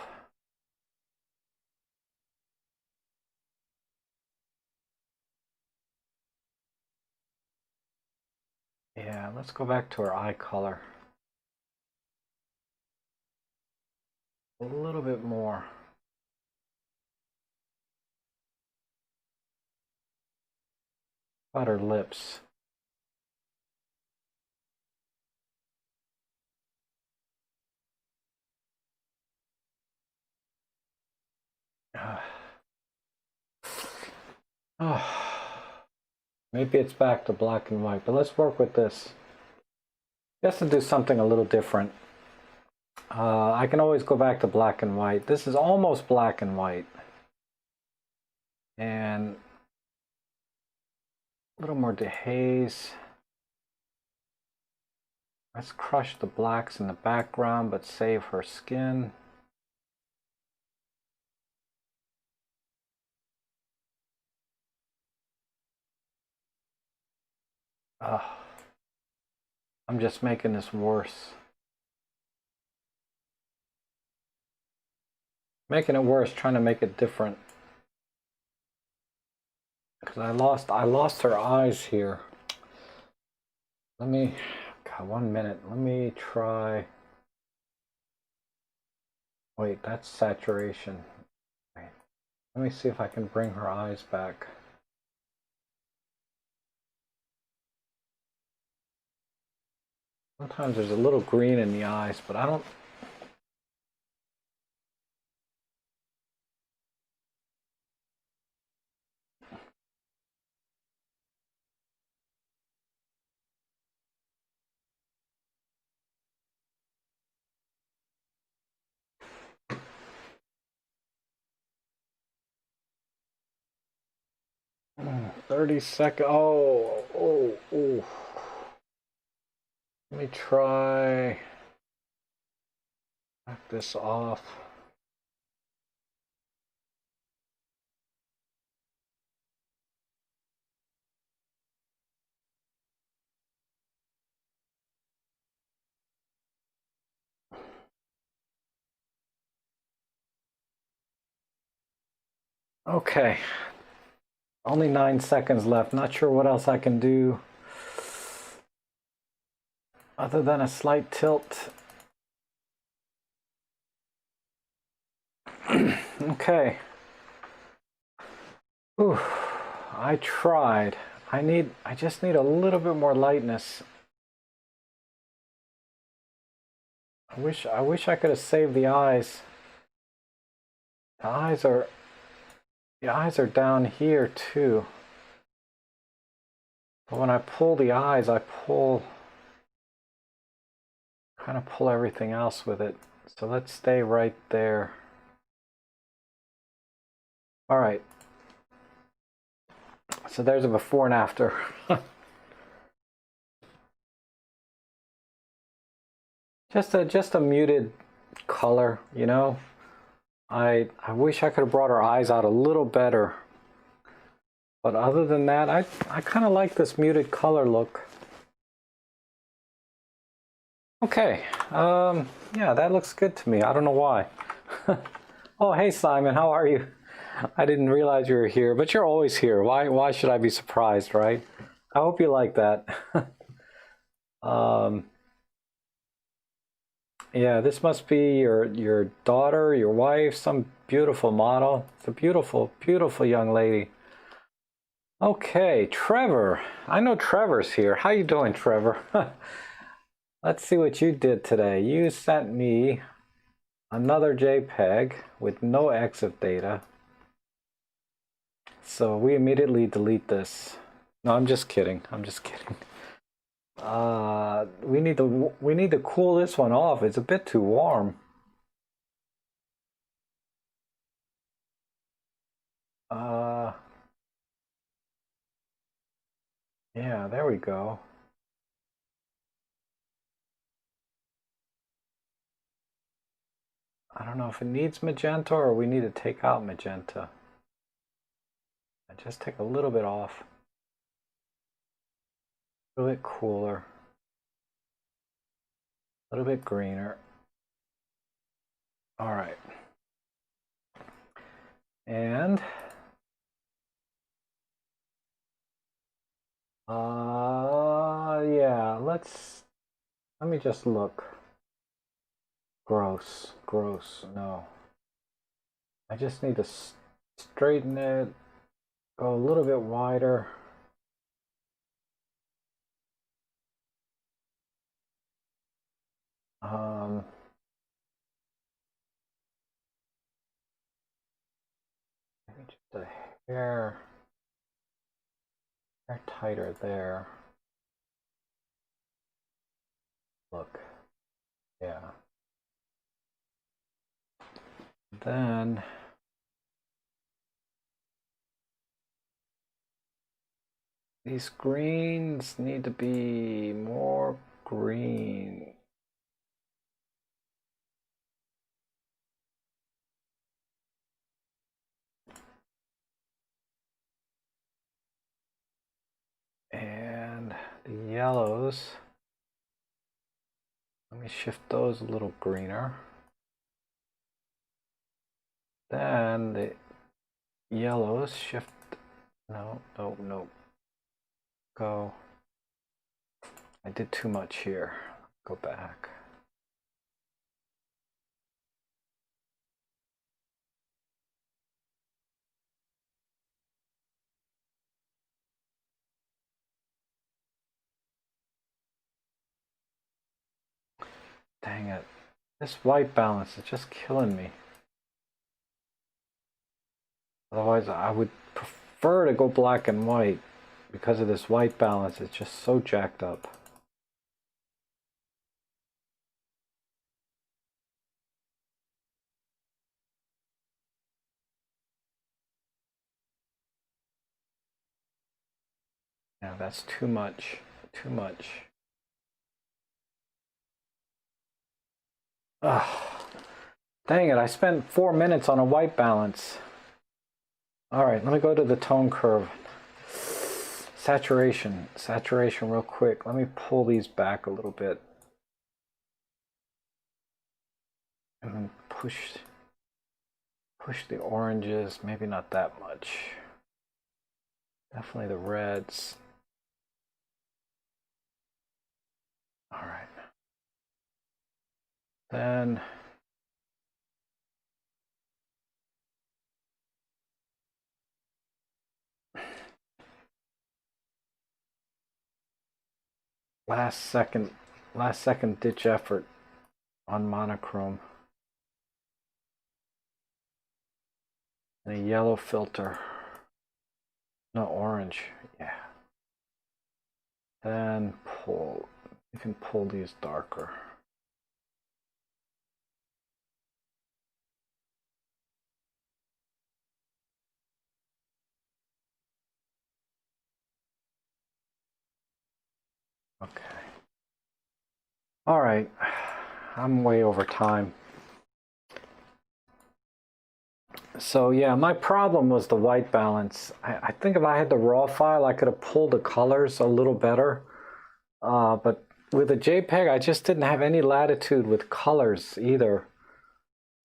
Yeah, let's go back to her eye color. A little bit more. About her lips. Maybe it's back to black and white, but let's work with this. Just to do something a little different. I can always go back to black and white. This is almost black and white. And a little more dehaze. Let's crush the blacks in the background, but save her skin. I'm just making this worse. Making it worse, trying to make it different. Because I lost her eyes here. Let me, God, 1 minute. Let me try. Wait, that's saturation. Wait. Let me see if I can bring her eyes back. Sometimes there's a little green in the eyes, but I don't... Oh, 30 seconds. Oh. Let me try. Back this off. Okay, only 9 seconds left. Not sure what else I can do other than a slight tilt. Okay. Ooh, I tried. I just need a little bit more lightness. I wish I could have saved the eyes. The eyes are down here too. But when I pull the eyes, I kind of pull everything else with it. So let's stay right there. All right. So there's a before and after. just a muted color, you know. I wish I could have brought her eyes out a little better. But other than that, I kind of like this muted color look. Okay, yeah, that looks good to me. I don't know why. Oh, hey Simon, how are you? I didn't realize you were here, but you're always here. Why should I be surprised, right? I hope you like that. Yeah, this must be your daughter, your wife, some beautiful model. It's a beautiful, beautiful young lady. Okay, Trevor. I know Trevor's here. How you doing, Trevor? Let's see what you did today. You sent me another JPEG with no exif data. So we immediately delete this. No, I'm just kidding. I'm just kidding. We need to cool this one off. It's a bit too warm. Yeah, there we go. I don't know if it needs magenta or we need to take out magenta. I just take a little bit off. A little bit cooler. A little bit greener. All right. And yeah, let me just look. Gross, no. I just need to straighten it, go a little bit wider. Maybe just a hair tighter there. Look, yeah. Then these greens need to be more green. And the yellows, let me shift those a little greener. Then the yellows shift, no. Go. I did too much here. Go back. Dang it. This white balance is just killing me. Otherwise, I would prefer to go black and white because of this white balance. It's just so jacked up. Yeah, that's too much. Too much. Ugh. Dang it, I spent 4 minutes on a white balance. All right, let me go to the tone curve. Saturation real quick. Let me pull these back a little bit. And then push the oranges, maybe not that much. Definitely the reds. All right. Then last second ditch effort on monochrome. And a yellow filter. No, orange. Yeah. Then pull. You can pull these darker. Okay. All right. I'm way over time. So yeah, my problem was the white balance. I think if I had the raw file, I could have pulled the colors a little better. But with a JPEG, I just didn't have any latitude with colors either.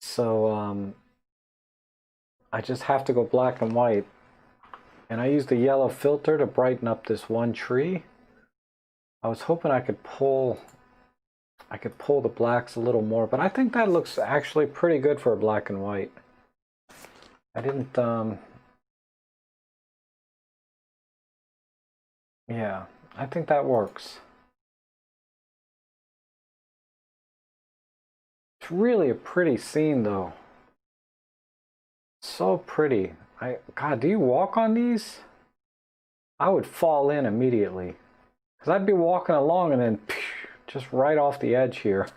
So I just have to go black and white. And I used the yellow filter to brighten up this one tree. I was hoping I could pull the blacks a little more, but I think that looks actually pretty good for a black and white. I didn't, yeah, I think that works. It's really a pretty scene though. So pretty. God, do you walk on these? I would fall in immediately. Because I'd be walking along and then just right off the edge here.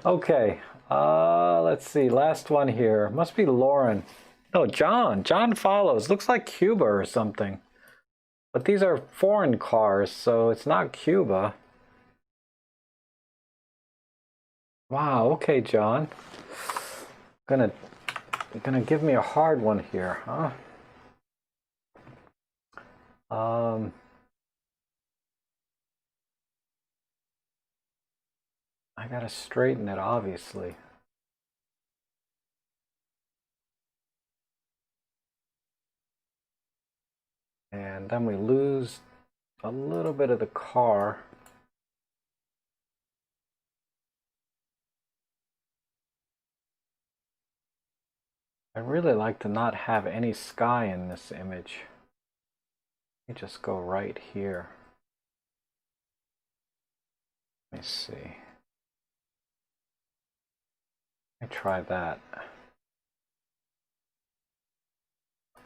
Okay, let's see, last one here. Must be Lauren. No, John. John follows. Looks like Cuba or something. But these are foreign cars, so it's not Cuba. Wow, okay, John. Gonna give me a hard one here, huh? I gotta straighten it, obviously. And then we lose a little bit of the car. I really like to not have any sky in this image. Let me just go right here. Let me see. Let me try that.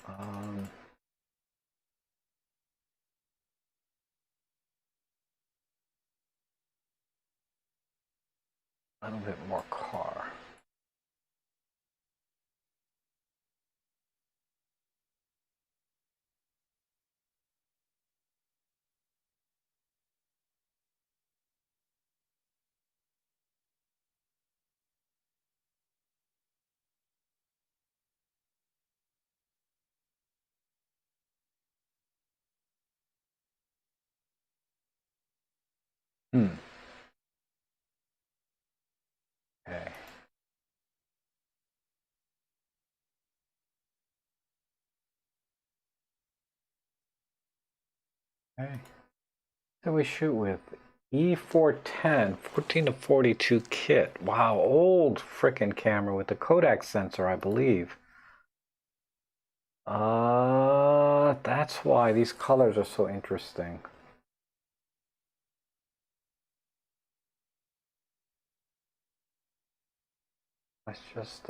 A little bit more car. Okay. Okay. Then we shoot with E410 14 to 42 kit. Wow, old frickin' camera with the Kodak sensor, I believe. That's why these colors are so interesting. Let's just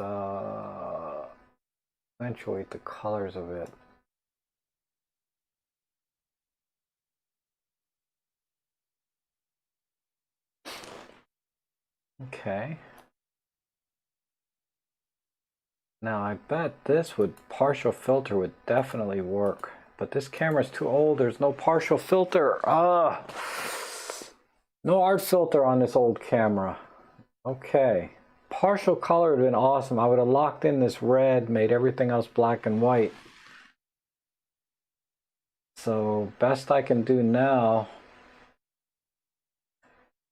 accentuate the colors of it. Okay. Now I bet this partial filter would definitely work, but this camera's too old. There's no partial filter. No art filter on this old camera. Okay. Partial color would have been awesome. I would have locked in this red, made everything else black and white. So best I can do now,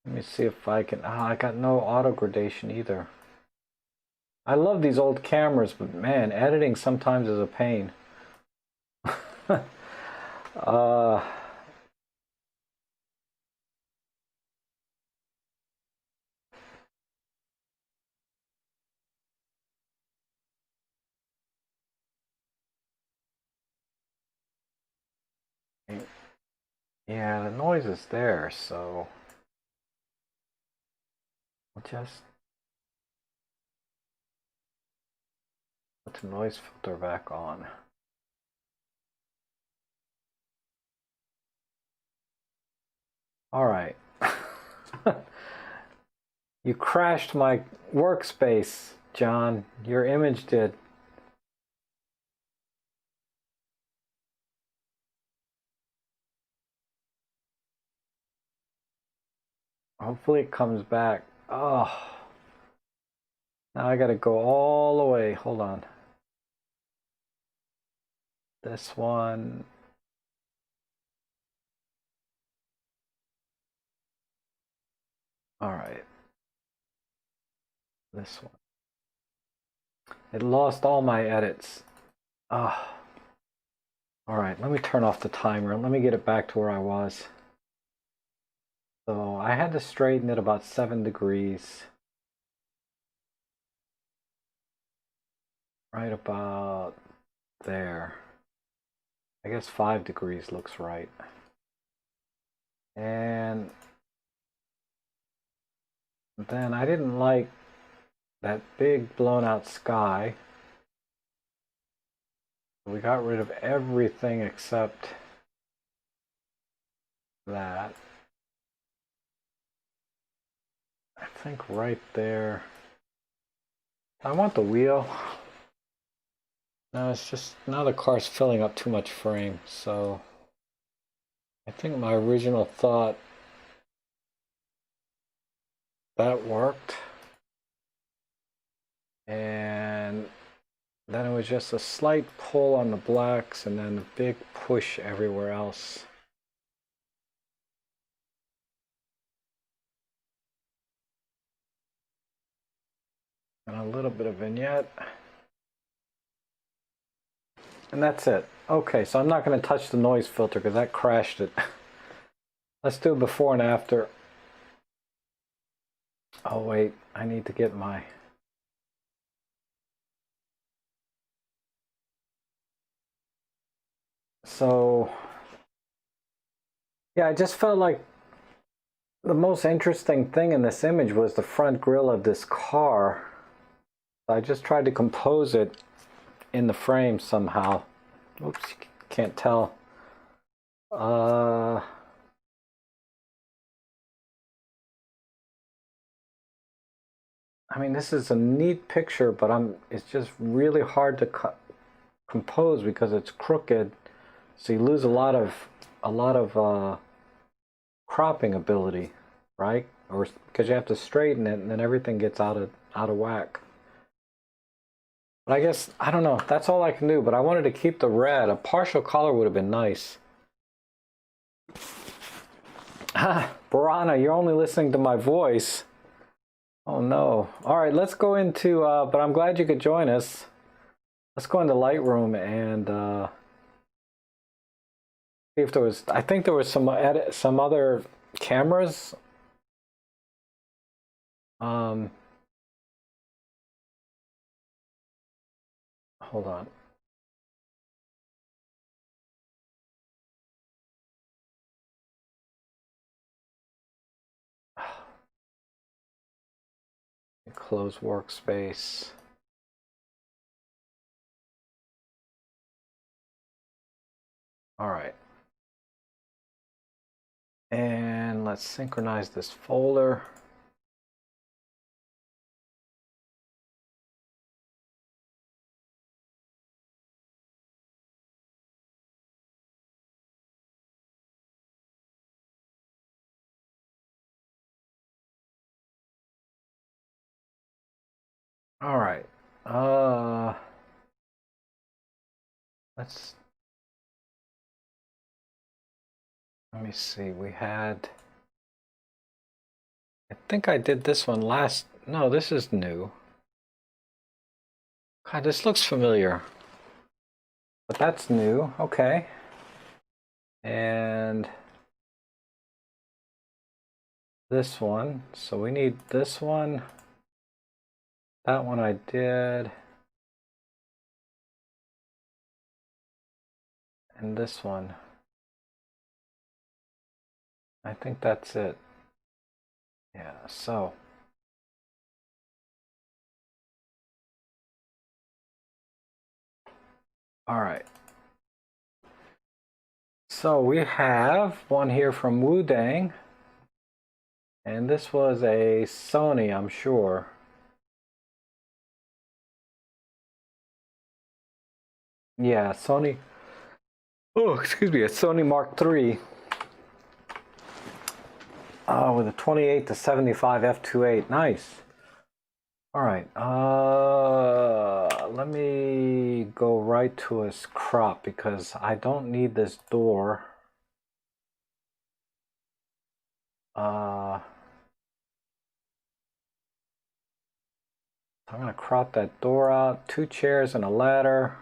let me see if I can, I got no auto gradation either. I love these old cameras, but man, editing sometimes is a pain. uh, yeah, the noise is there, so I'll just put the noise filter back on. All right. You crashed my workspace, John. Your image did. Hopefully it comes back. Oh, now I gotta go all the way. Hold on. This one. All right. This one. It lost all my edits. Ah. All right, let me turn off the timer. Let me get it back to where I was. So I had to straighten it about 7 degrees. Right about there. I guess 5 degrees looks right. And then I didn't like that big blown out sky. We got rid of everything except that. I think right there. I want the wheel. No, it's just now the car's filling up too much frame, so I think my original thought that worked. And then it was just a slight pull on the blacks and then a big push everywhere else. And a little bit of vignette. And that's it. Okay, so I'm not going to touch the noise filter because that crashed it. Let's do before and after. Oh wait, I need to get my... So, yeah, I just felt like the most interesting thing in this image was the front grille of this car. I just tried to compose it in the frame somehow. Oops, can't tell. I mean, this is a neat picture, but it's just really hard to compose because it's crooked. So you lose a lot of cropping ability, right? Or because you have to straighten it and then everything gets out of whack. But I guess, I don't know, that's all I can do, but I wanted to keep the red. A partial color would have been nice. Ah, Barana, you're only listening to my voice. Oh no. All right, let's go into, but I'm glad you could join us. Let's go into Lightroom and see if there was, I think there was some other cameras. Hold on. Close workspace. All right. And let's synchronize this folder. All right. Let's let me see. We had I think I did this one last. No, this is new. God, this looks familiar. But that's new. Okay. And this one. So we need this one. That one I did. And this one. I think that's it. Yeah, so. All right. So we have one here from Wudang. And this was a Sony, I'm sure. Yeah, Sony. Oh, excuse me, a Sony Mark III. With a 28 to 75 f2.8. Nice. All right. Let me go right to his crop because I don't need this door. I'm gonna crop that door out. 2 chairs and a ladder.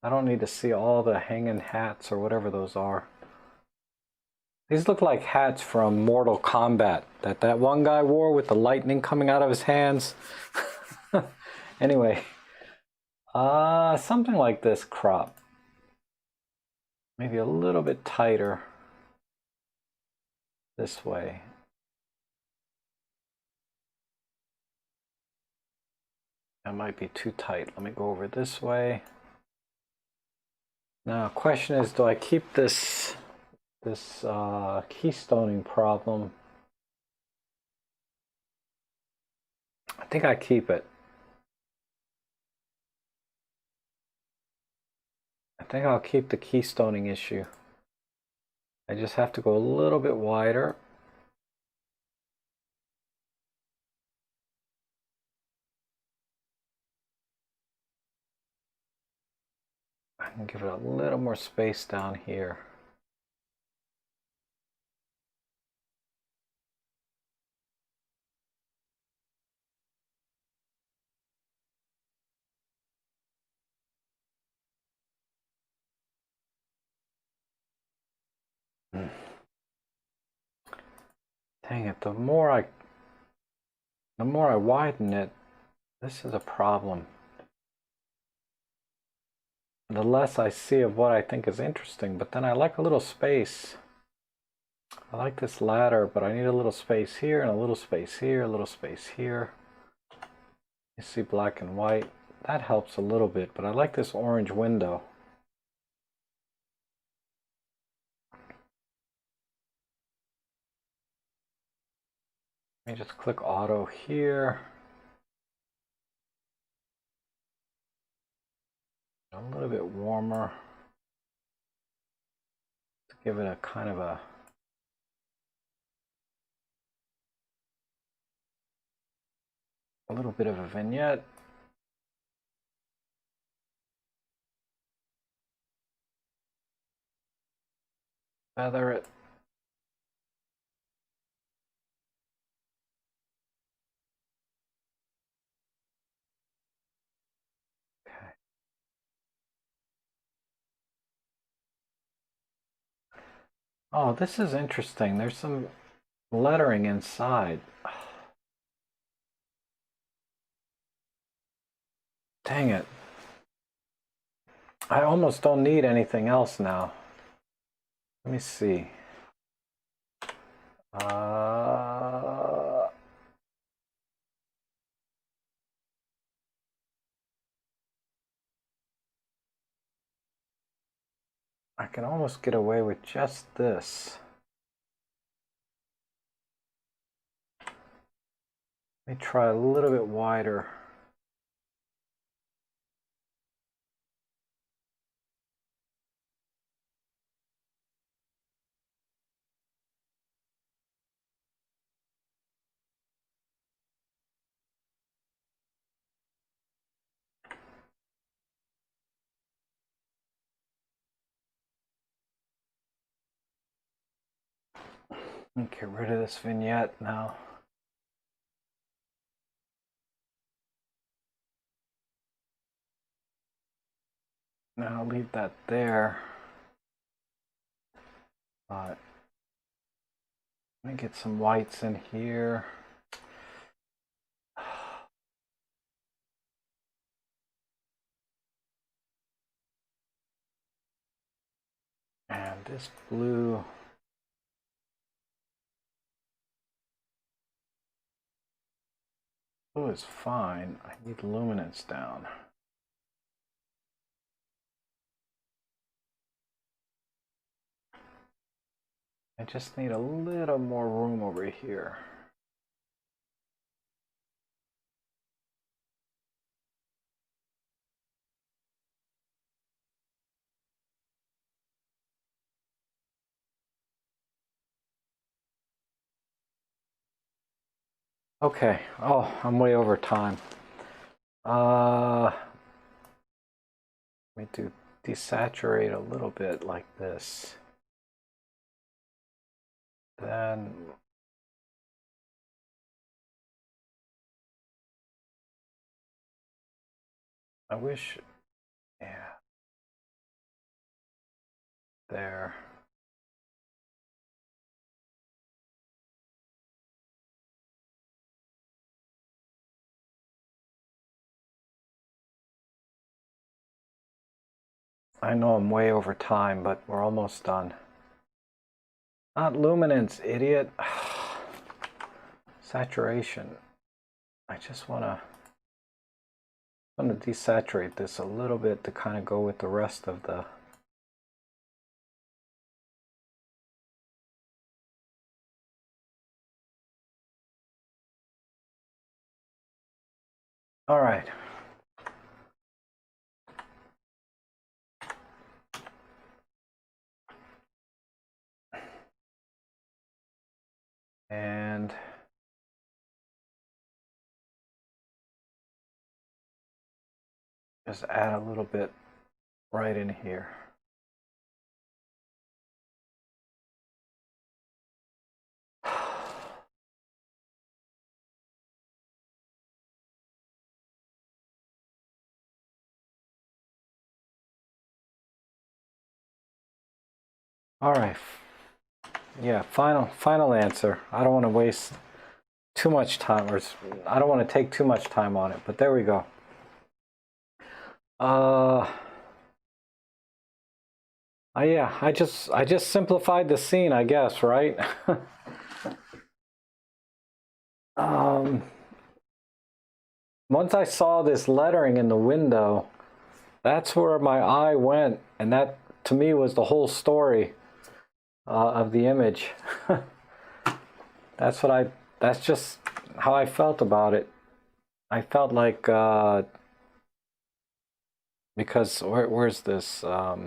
I don't need to see all the hanging hats or whatever those are. These look like hats from Mortal Kombat that one guy wore with the lightning coming out of his hands. Anyway, something like this crop. Maybe a little bit tighter this way. That might be too tight. Let me go over this way. Now, question is, do I keep this keystoning problem? I think I keep it. I think I'll keep the keystoning issue. I just have to go a little bit wider. I can give it a little more space down here. Dang it, the more I widen it, this is a problem. The less I see of what I think is interesting, but then I like a little space. I like this ladder, but I need a little space here and a little space here, a little space here. You see black and white. That helps a little bit, but I like this orange window. Let me just click auto here. A little bit warmer. To give it a kind of a little bit of a vignette. Feather it. Okay. Oh, this is interesting. There's some lettering inside. Dang it. I almost don't need anything else now. Let me see. I can almost get away with just this. Let me try a little bit wider. Get rid of this vignette now. Now I'll leave that there. But let me get some whites in here. And this blue. Blue is fine. I need luminance down. I just need a little more room over here. Okay. Oh, I'm way over time. Let me desaturate a little bit like this. Then I wish, yeah, there. I know I'm way over time, but we're almost done. Not luminance, idiot. Saturation. I just want to desaturate this a little bit to kind of go with the rest of the. All right. And just add a little bit right in here. All right. Yeah, final answer. I don't want to waste too much time, or I don't want to take too much time on it, but there we go. Yeah, I just simplified the scene, I guess, right? Once I saw this lettering in the window, that's where my eye went, and that to me was the whole story of the image. That's just how I felt about it. I felt like because where's this? I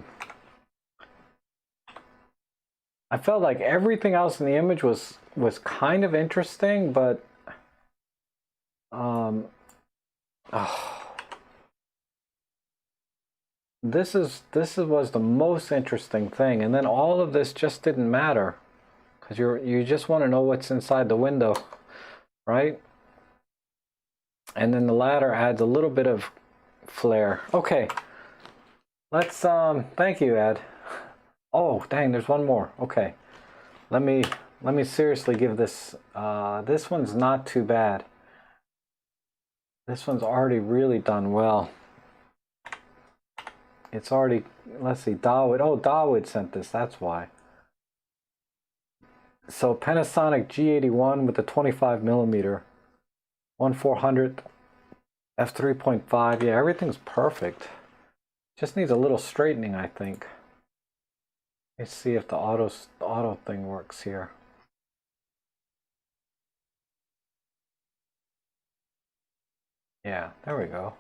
felt like everything else in the image was kind of interesting, but this was the most interesting thing, and then all of this just didn't matter because you just want to know what's inside the window, right? And then the ladder adds a little bit of flair. Okay, let's thank you, Ed. Oh dang, there's one more. Okay, let me seriously give this. This one's not too bad. This one's already really done well. It's already, let's see, Dawood. Oh, Dawood sent this, that's why. So Panasonic G81 with the 25mm, 1/400, f3.5. Yeah, everything's perfect. Just needs a little straightening, I think. Let's see if the auto thing works here. Yeah, there we go.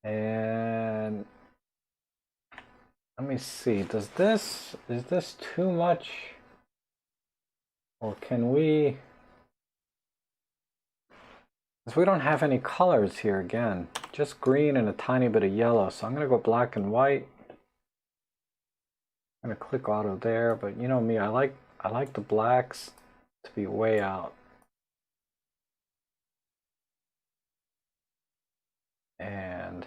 And let me see, is this too much? Or can we, because we don't have any colors here again, just green and a tiny bit of yellow. So I'm gonna go black and white. I'm gonna click auto there, but you know me, I like I like the blacks to be way out. And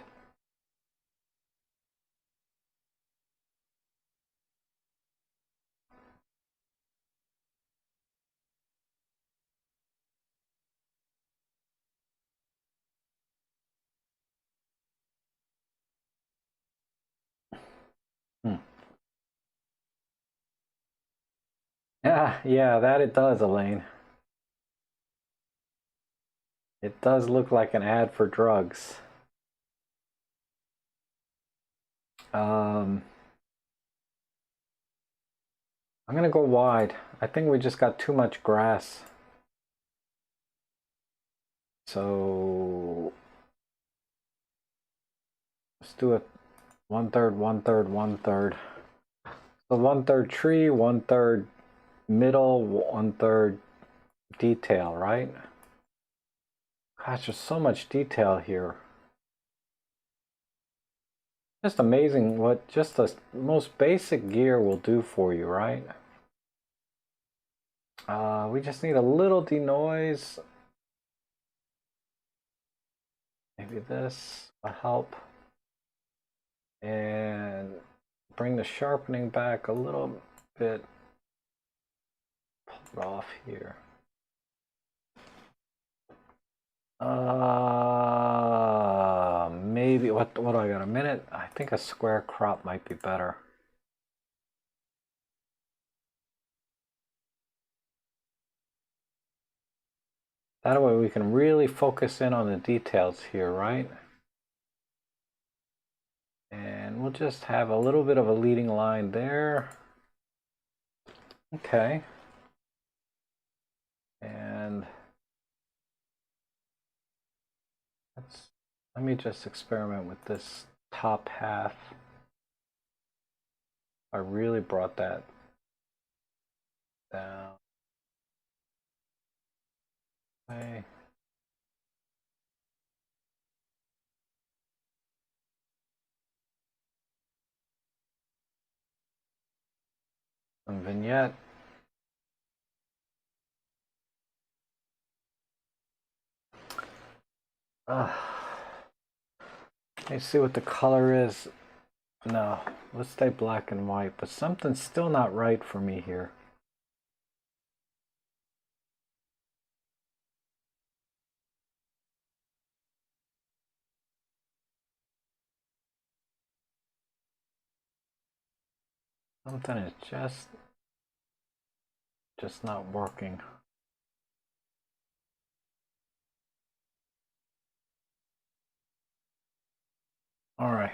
yeah, that it does, Elaine. It does look like an ad for drugs. I'm gonna go wide. I think we just got too much grass. So let's do it 1/3, 1/3, 1/3. So 1/3 tree, 1/3 middle, 1/3 detail, right? Gosh, there's so much detail here. Just amazing what just the most basic gear will do for you, right? We just need a little denoise. Maybe this will help. And bring the sharpening back a little bit. Pull it off here. Maybe what do I got, a minute? I think a square crop might be better. That way we can really focus in on the details here, right? And we'll just have a little bit of a leading line there. Okay. And let me just experiment with this top half. I really brought that down. Okay. Some vignette. Let me see what the color is. No, let's stay black and white, but something's still not right for me here. Something is just not working. All right.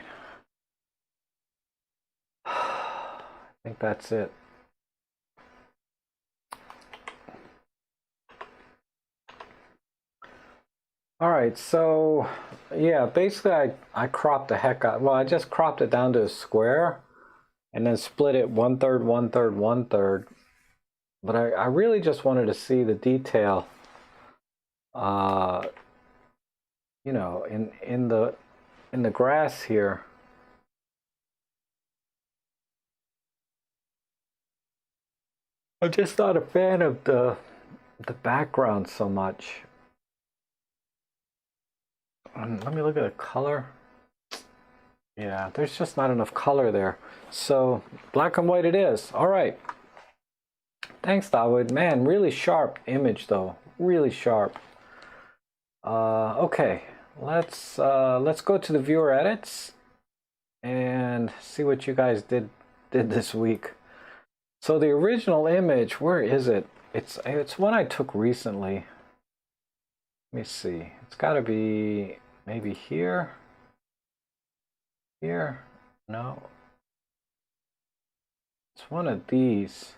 I think that's it. All right, so yeah, basically I cropped the heck out. Well, I just cropped it down to a square and then split it 1/3, 1/3, 1/3. But I really just wanted to see the detail, you know, in the grass here. I'm just not a fan of the background so much. Let me look at the color. Yeah, there's just not enough color there. So black and white it is. All right. Thanks, Dawood. Man, really sharp image though. Really sharp. Okay, let's go to the viewer edits and see what you guys did this week. So the original image, where is it? It's one I took recently. Let me see. It's got to be maybe here. Here? No. It's one of these.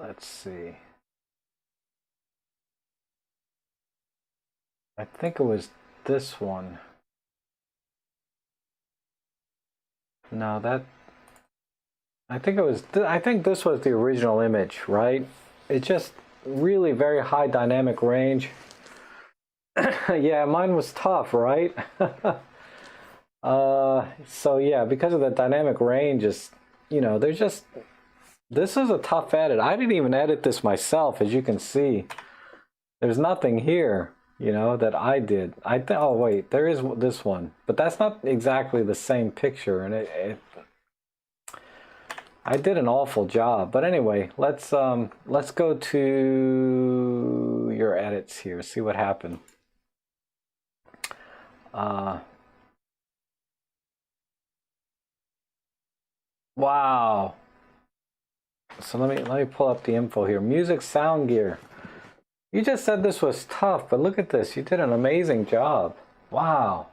Let's see. I think it was this one. No, I think this was the original image, right? It's just really very high dynamic range. Yeah, mine was tough, right? So yeah, because of the dynamic range, is there's just this is a tough edit. I didn't even edit this myself, as you can see. There's nothing here, that I did. Oh wait, there is this one, but that's not exactly the same picture, and I did an awful job. But anyway, let's go to your edits here, see what happened. Wow. So let me pull up the info here. Music sound gear. You just said this was tough, but look at this. You did an amazing job. Wow.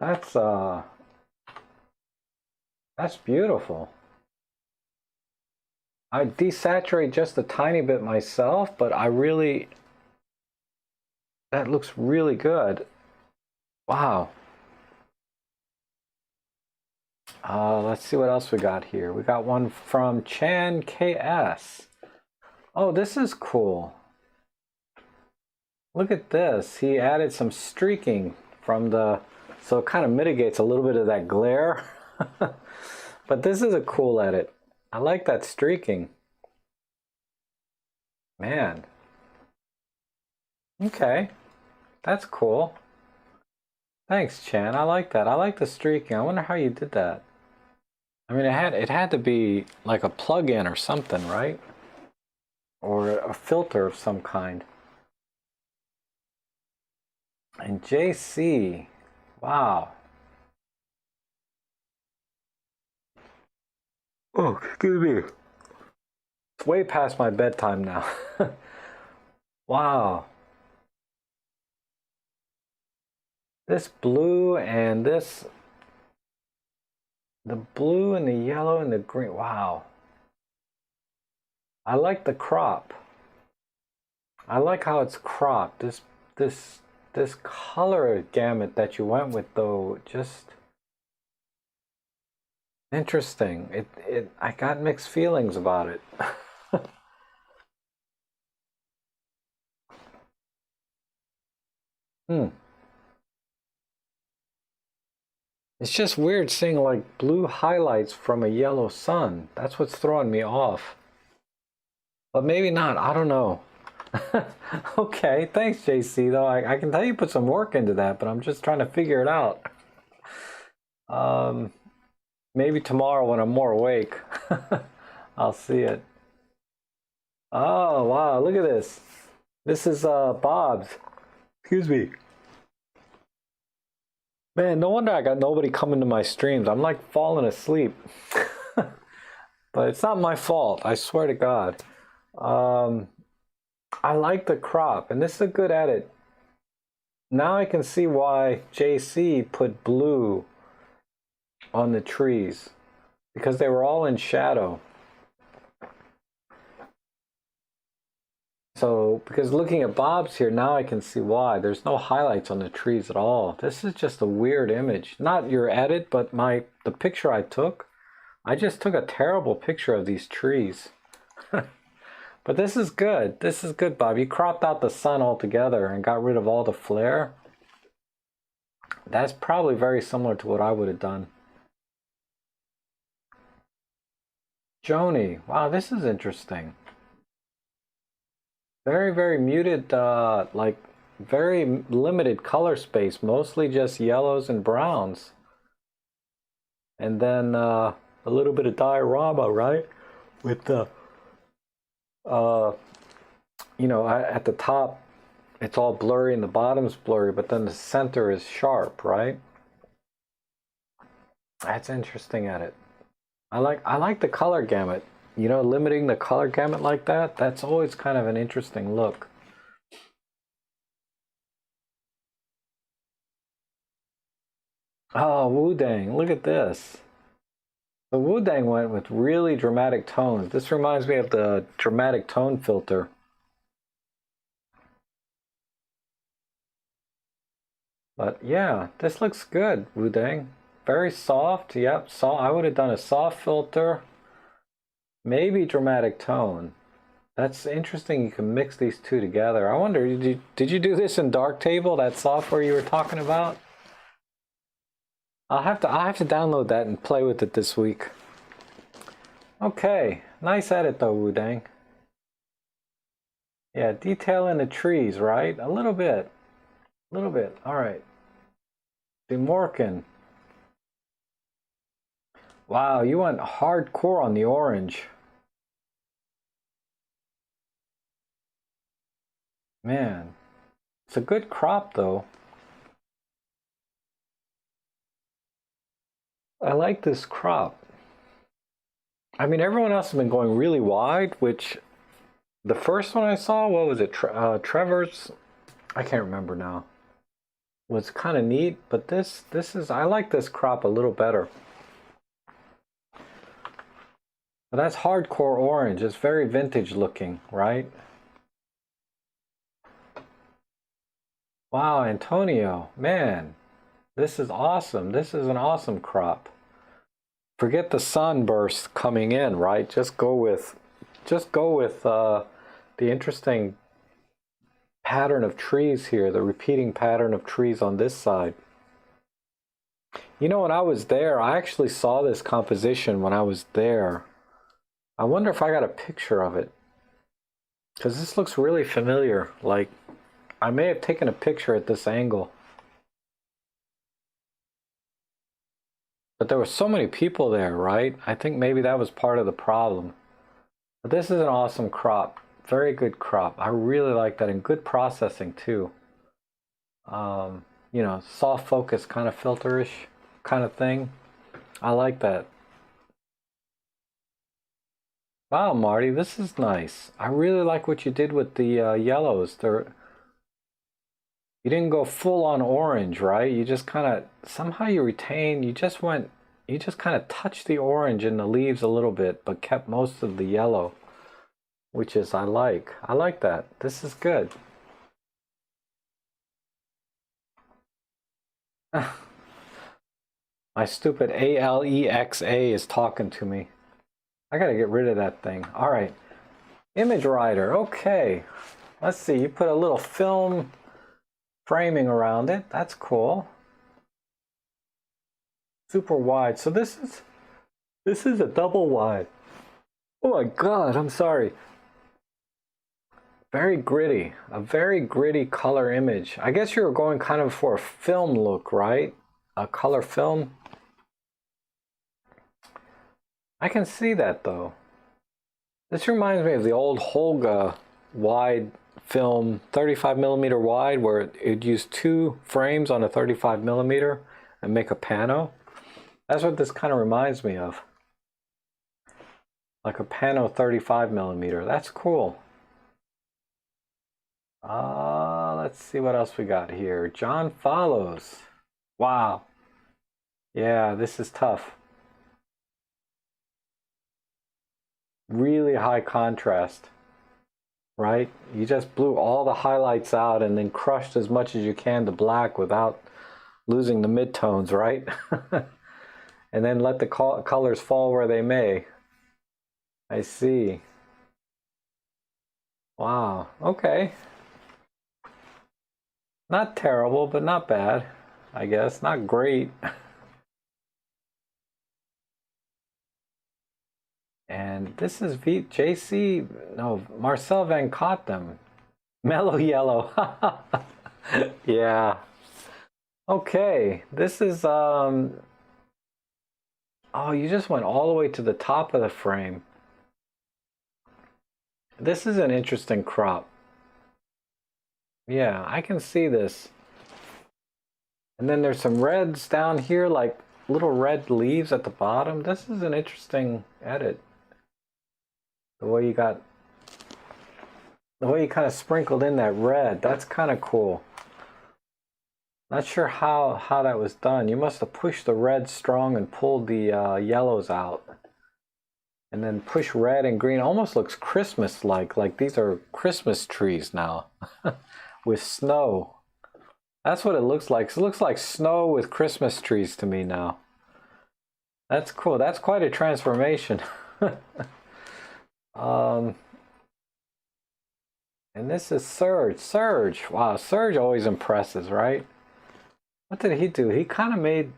That's beautiful. I desaturate just a tiny bit myself, but that looks really good. Wow. Let's see what else we got here. We got one from Chan KS. Oh, this is cool. Look at this. He added some streaking so it kind of mitigates a little bit of that glare. But this is a cool edit. I like that streaking. Man. Okay. That's cool. Thanks, Chan. I like that. I like the streaking. I wonder how you did that. I mean, it had to be like a plug-in or something, right? Or a filter of some kind. And JC, wow. Oh, excuse me. It's way past my bedtime now. Wow. This blue and the blue and the yellow and the green. Wow. I like the crop. I like how it's cropped. This color gamut that you went with, though, just interesting. I got mixed feelings about it. It's just weird seeing like blue highlights from a yellow sun. That's what's throwing me off. But maybe not. I don't know. Okay, thanks, JC. Though I can tell you put some work into that, but I'm just trying to figure it out. Maybe tomorrow when I'm more awake, I'll see it. Oh wow! Look at this. This is Bob's. Excuse me. Man, no wonder I got nobody coming to my streams. I'm like falling asleep. But it's not my fault. I swear to God. I like the crop, and this is a good edit. Now I can see why JC put blue on the trees, because they were all in shadow. So, because looking at Bob's here, now I can see why. There's no highlights on the trees at all. This is just a weird image. Not your edit, but the picture I took. I just took a terrible picture of these trees. But this is good. This is good, Bob. You cropped out the sun altogether and got rid of all the flare. That's probably very similar to what I would have done. Joni, wow, this is interesting. Very, very muted, like very limited color space, mostly just yellows and browns. And then a little bit of diorama, right? With the, at the top, it's all blurry and the bottom's blurry, but then the center is sharp, right? That's interesting at it. I like the color gamut. Limiting the color gamut like that, that's always kind of an interesting look. Oh, Wu-Dang, look at this. The Wu-Dang went with really dramatic tones. This reminds me of the dramatic tone filter. But yeah, this looks good, Wu-Dang. Very soft, yep. I would have done a soft filter. Maybe dramatic tone. That's interesting. You can mix these two together. I wonder, did you do this in Darktable, that software you were talking about? I'll have to download that and play with it this week. Okay, nice edit though, Wudang. Yeah, detail in the trees, right? A little bit. A little bit. All right. Demorkin. Wow, you went hardcore on the orange. Man, it's a good crop though. I like this crop. I mean, everyone else has been going really wide, which the first one I saw, what was it? Trevor's? I can't remember now. Was kind of neat, but this is, I like this crop a little better. But that's hardcore orange. It's very vintage looking, right? Wow, Antonio, man, this is awesome. This is an awesome crop. Forget the sunburst coming in, right? Just go with the interesting pattern of trees here, the repeating pattern of trees on this side. You know, when I was there, I actually saw this composition when I was there. I wonder if I got a picture of it, because this looks really familiar. Like, I may have taken a picture at this angle. But there were so many people there, right? I think maybe that was part of the problem. But this is an awesome crop. Very good crop. I really like that, and good processing too. You know, soft focus kind of filterish kind of thing. I like that. Wow, Marty, this is nice. I really like what you did with the yellows. You didn't go full on orange, right? You just kind of, somehow you retain, you just kind of touched the orange in the leaves a little bit, but kept most of the yellow, which is, I like that. This is good. My stupid Alexa is talking to me. I gotta get rid of that thing. All right, image writer. Okay, let's see. You put a little film framing around it. That's cool. Super wide. So this is a double wide. Oh my God, I'm sorry. Very gritty. A very gritty color image. I guess you were going kind of for a film look, right? A color film. I can see that though. This reminds me of the old Holga wide film, 35 millimeter wide, where it'd use 2 frames on a 35 millimeter and make a pano. That's what this kind of reminds me of. Like a pano 35 millimeter. That's cool. Let's see what else we got here. John follows. Wow. Yeah, this is tough. Really high contrast, right? You just blew all the highlights out and then crushed as much as you can to black without losing the midtones, right? And then let the colors fall where they may. I see. Wow, okay. Not terrible, but not bad, I guess. Not great. And this is JC, no, Marcel Van Cotem. Mellow yellow. Yeah. Okay, this is, oh, you just went all the way to the top of the frame. This is an interesting crop. Yeah, I can see this. And then there's some reds down here, like little red leaves at the bottom. This is an interesting edit. The way you kind of sprinkled in that red, that's kind of cool. Not sure how that was done. You must have pushed the red strong and pulled the yellows out. And then push red and green. Almost looks Christmas-like these are Christmas trees now with snow. That's what it looks like. It looks like snow with Christmas trees to me now. That's cool. That's quite a transformation. And this is Serge. Serge. Wow, Serge always impresses, right? What did he do? He kind of made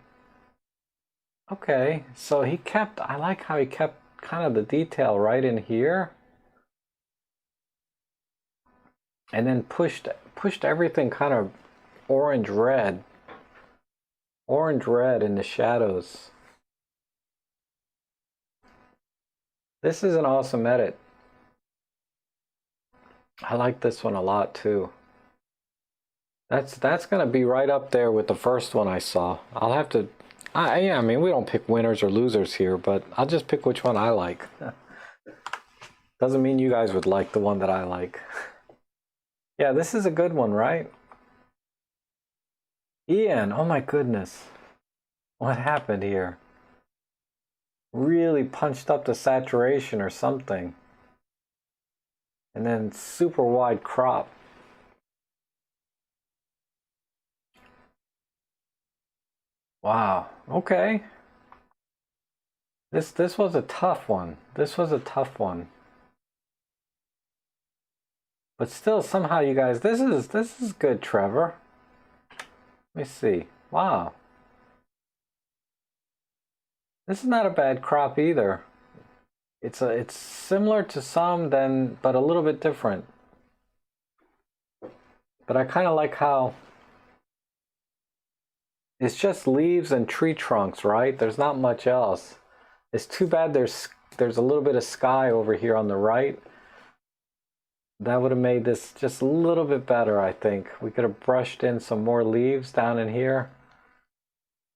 Okay, so he kept, I like how he kept kind of the detail right in here. And then pushed everything kind of orange red in the shadows. This is an awesome edit. I like this one a lot too. That's gonna be right up there with the first one I saw. I'll have to, yeah, I mean, we don't pick winners or losers here, but I'll just pick which one I like. Doesn't mean you guys would like the one that I like. Yeah, this is a good one, right? Ian, oh my goodness. What happened here? Really punched up the saturation or something. And then super wide crop. Wow, okay. This was a tough one. This was a tough one. But still, somehow, you guys, this is good, Trevor. Let me see. Wow. This is not a bad crop either. It's similar to some, but a little bit different. But I kind of like how it's just leaves and tree trunks, right? There's not much else. It's too bad there's a little bit of sky over here on the right. That would have made this just a little bit better, I think. We could have brushed in some more leaves down in here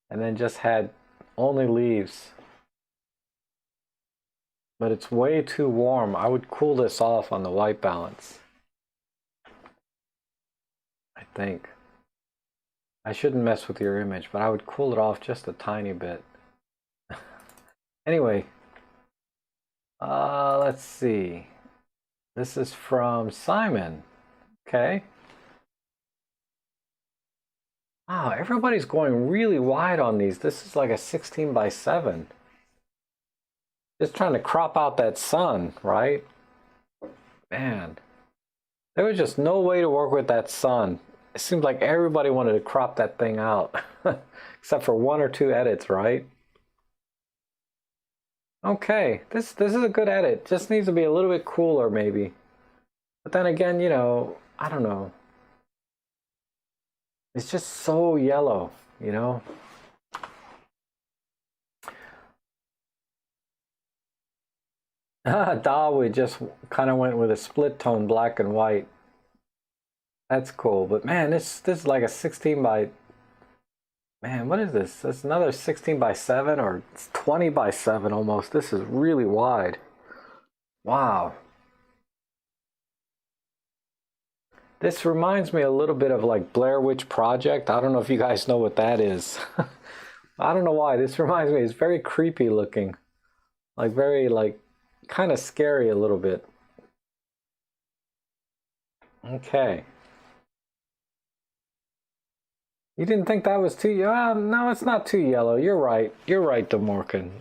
and then just had only leaves. But it's way too warm. I would cool this off on the white balance, I think. I shouldn't mess with your image, but I would cool it off just a tiny bit. Anyway, let's see. This is from Simon. Okay. Wow, everybody's going really wide on these. This is like a 16 by 7. Just trying to crop out that sun, right? Man, there was just no way to work with that sun. It seemed like everybody wanted to crop that thing out, except for one or two edits, right? Okay, this is a good edit. Just needs to be a little bit cooler, maybe. But then again, you know, I don't know. It's just so yellow, you know? Dawi just kind of went with a split tone black and white. That's cool, but man, this is like a 16 by, man, what is this? That's another 16 by 7 or 20 by 7 almost. This is really wide. Wow. This reminds me a little bit of like Blair Witch Project. I don't know if you guys know what that is. I don't know why. This reminds me, it's very creepy looking. Like very like kind of scary a little bit. Okay. You didn't think that was too yellow? No, it's not too yellow. You're right. You're right, DeMorgan.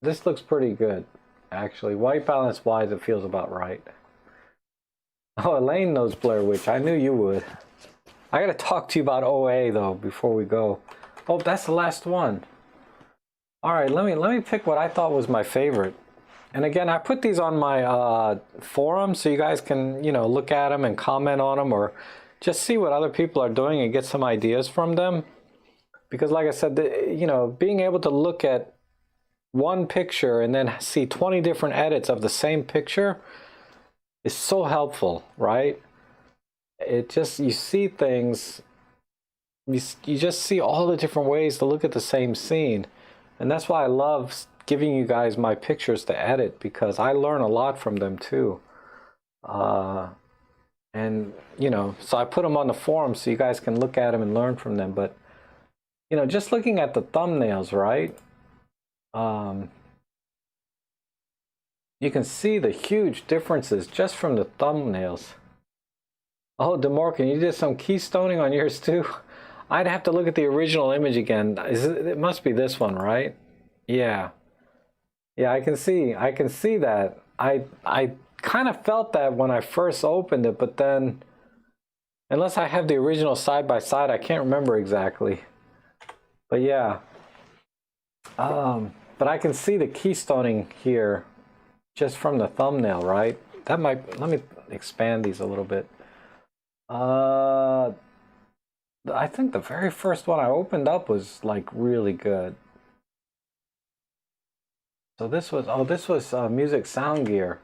This looks pretty good, actually. White balance wise, it feels about right. Oh, Elaine knows Blair Witch. I knew you would. I gotta talk to you about OA though before we go. Oh, that's the last one. All right, let me pick what I thought was my favorite. And again, I put these on my forum so you guys can, you know, look at them and comment on them or just see what other people are doing and get some ideas from them. Because like I said, you know, being able to look at one picture and then see 20 different edits of the same picture is so helpful, right? It just, you see things, you just see all the different ways to look at the same scene. And that's why I love giving you guys my pictures to edit, because I learn a lot from them too. And, you know, so I put them on the forum so you guys can look at them and learn from them. But, you know, just looking at the thumbnails, right? You can see the huge differences just from the thumbnails. Oh, DeMorgan, you did some keystoning on yours too? I'd have to look at the original image again. It must be this one, right? Yeah. Yeah, I can see that. I kind of felt that when I first opened it, but then unless I have the original side by side, I can't remember exactly. But yeah, But I can see the keystoning here just from the thumbnail, right? That might, let me expand these a little bit. I think the very first one I opened up was like really good. So this was, oh, this was music sound gear.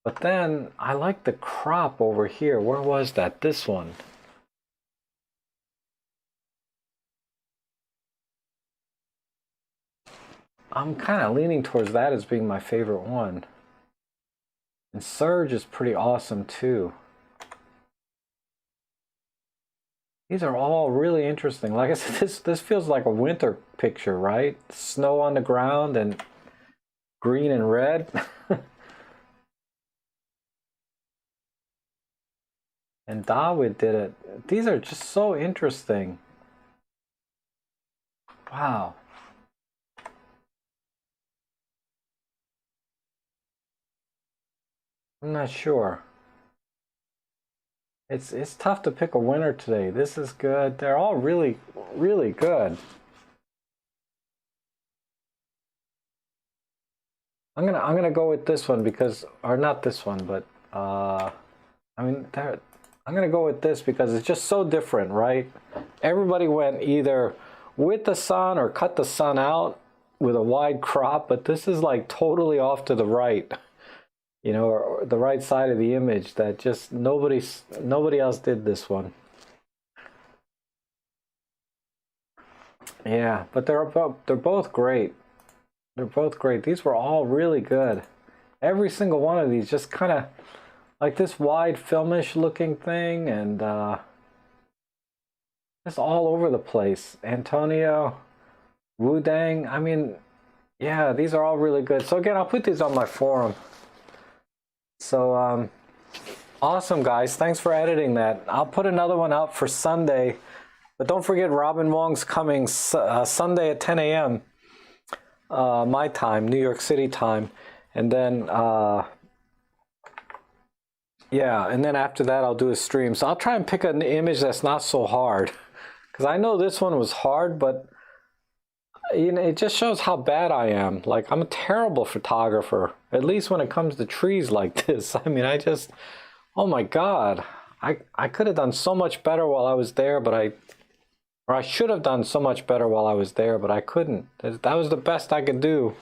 But then I like the crop over here. Where was that? This one. I'm kind of leaning towards that as being my favorite one. And Surge is pretty awesome too. These are all really interesting. Like I said, this feels like a winter picture, right? Snow on the ground and green and red. And Dawood did it. These are just so interesting. Wow. I'm not sure. It's tough to pick a winner today. This is good. They're all really, really good. I'm gonna go with this one because, or not this one, but I mean, I'm gonna go with this because it's just so different, right? Everybody went either with the sun or cut the sun out with a wide crop, but this is like totally off to the right, you know, or the right side of the image that just nobody else did this one. Yeah, but they're both great. They're both great. These were all really good. Every single one of these just kind of like this wide filmish looking thing, and just all over the place. Antonio, Wu Dang. I mean, yeah, these are all really good. So again, I'll put these on my forum. So awesome, guys. Thanks for editing that. I'll put another one out for Sunday. But don't forget, Robin Wong's coming Sunday at 10 a.m. My time, New York City time. And then, yeah, and then after that, I'll do a stream. So I'll try and pick an image that's not so hard. Because I know this one was hard, but you know, it just shows how bad I am. Like, I'm a terrible photographer, at least when it comes to trees like this. I mean, oh my God. I could have done so much better while I was there, but or I should have done so much better while I was there, but I couldn't. That was the best I could do.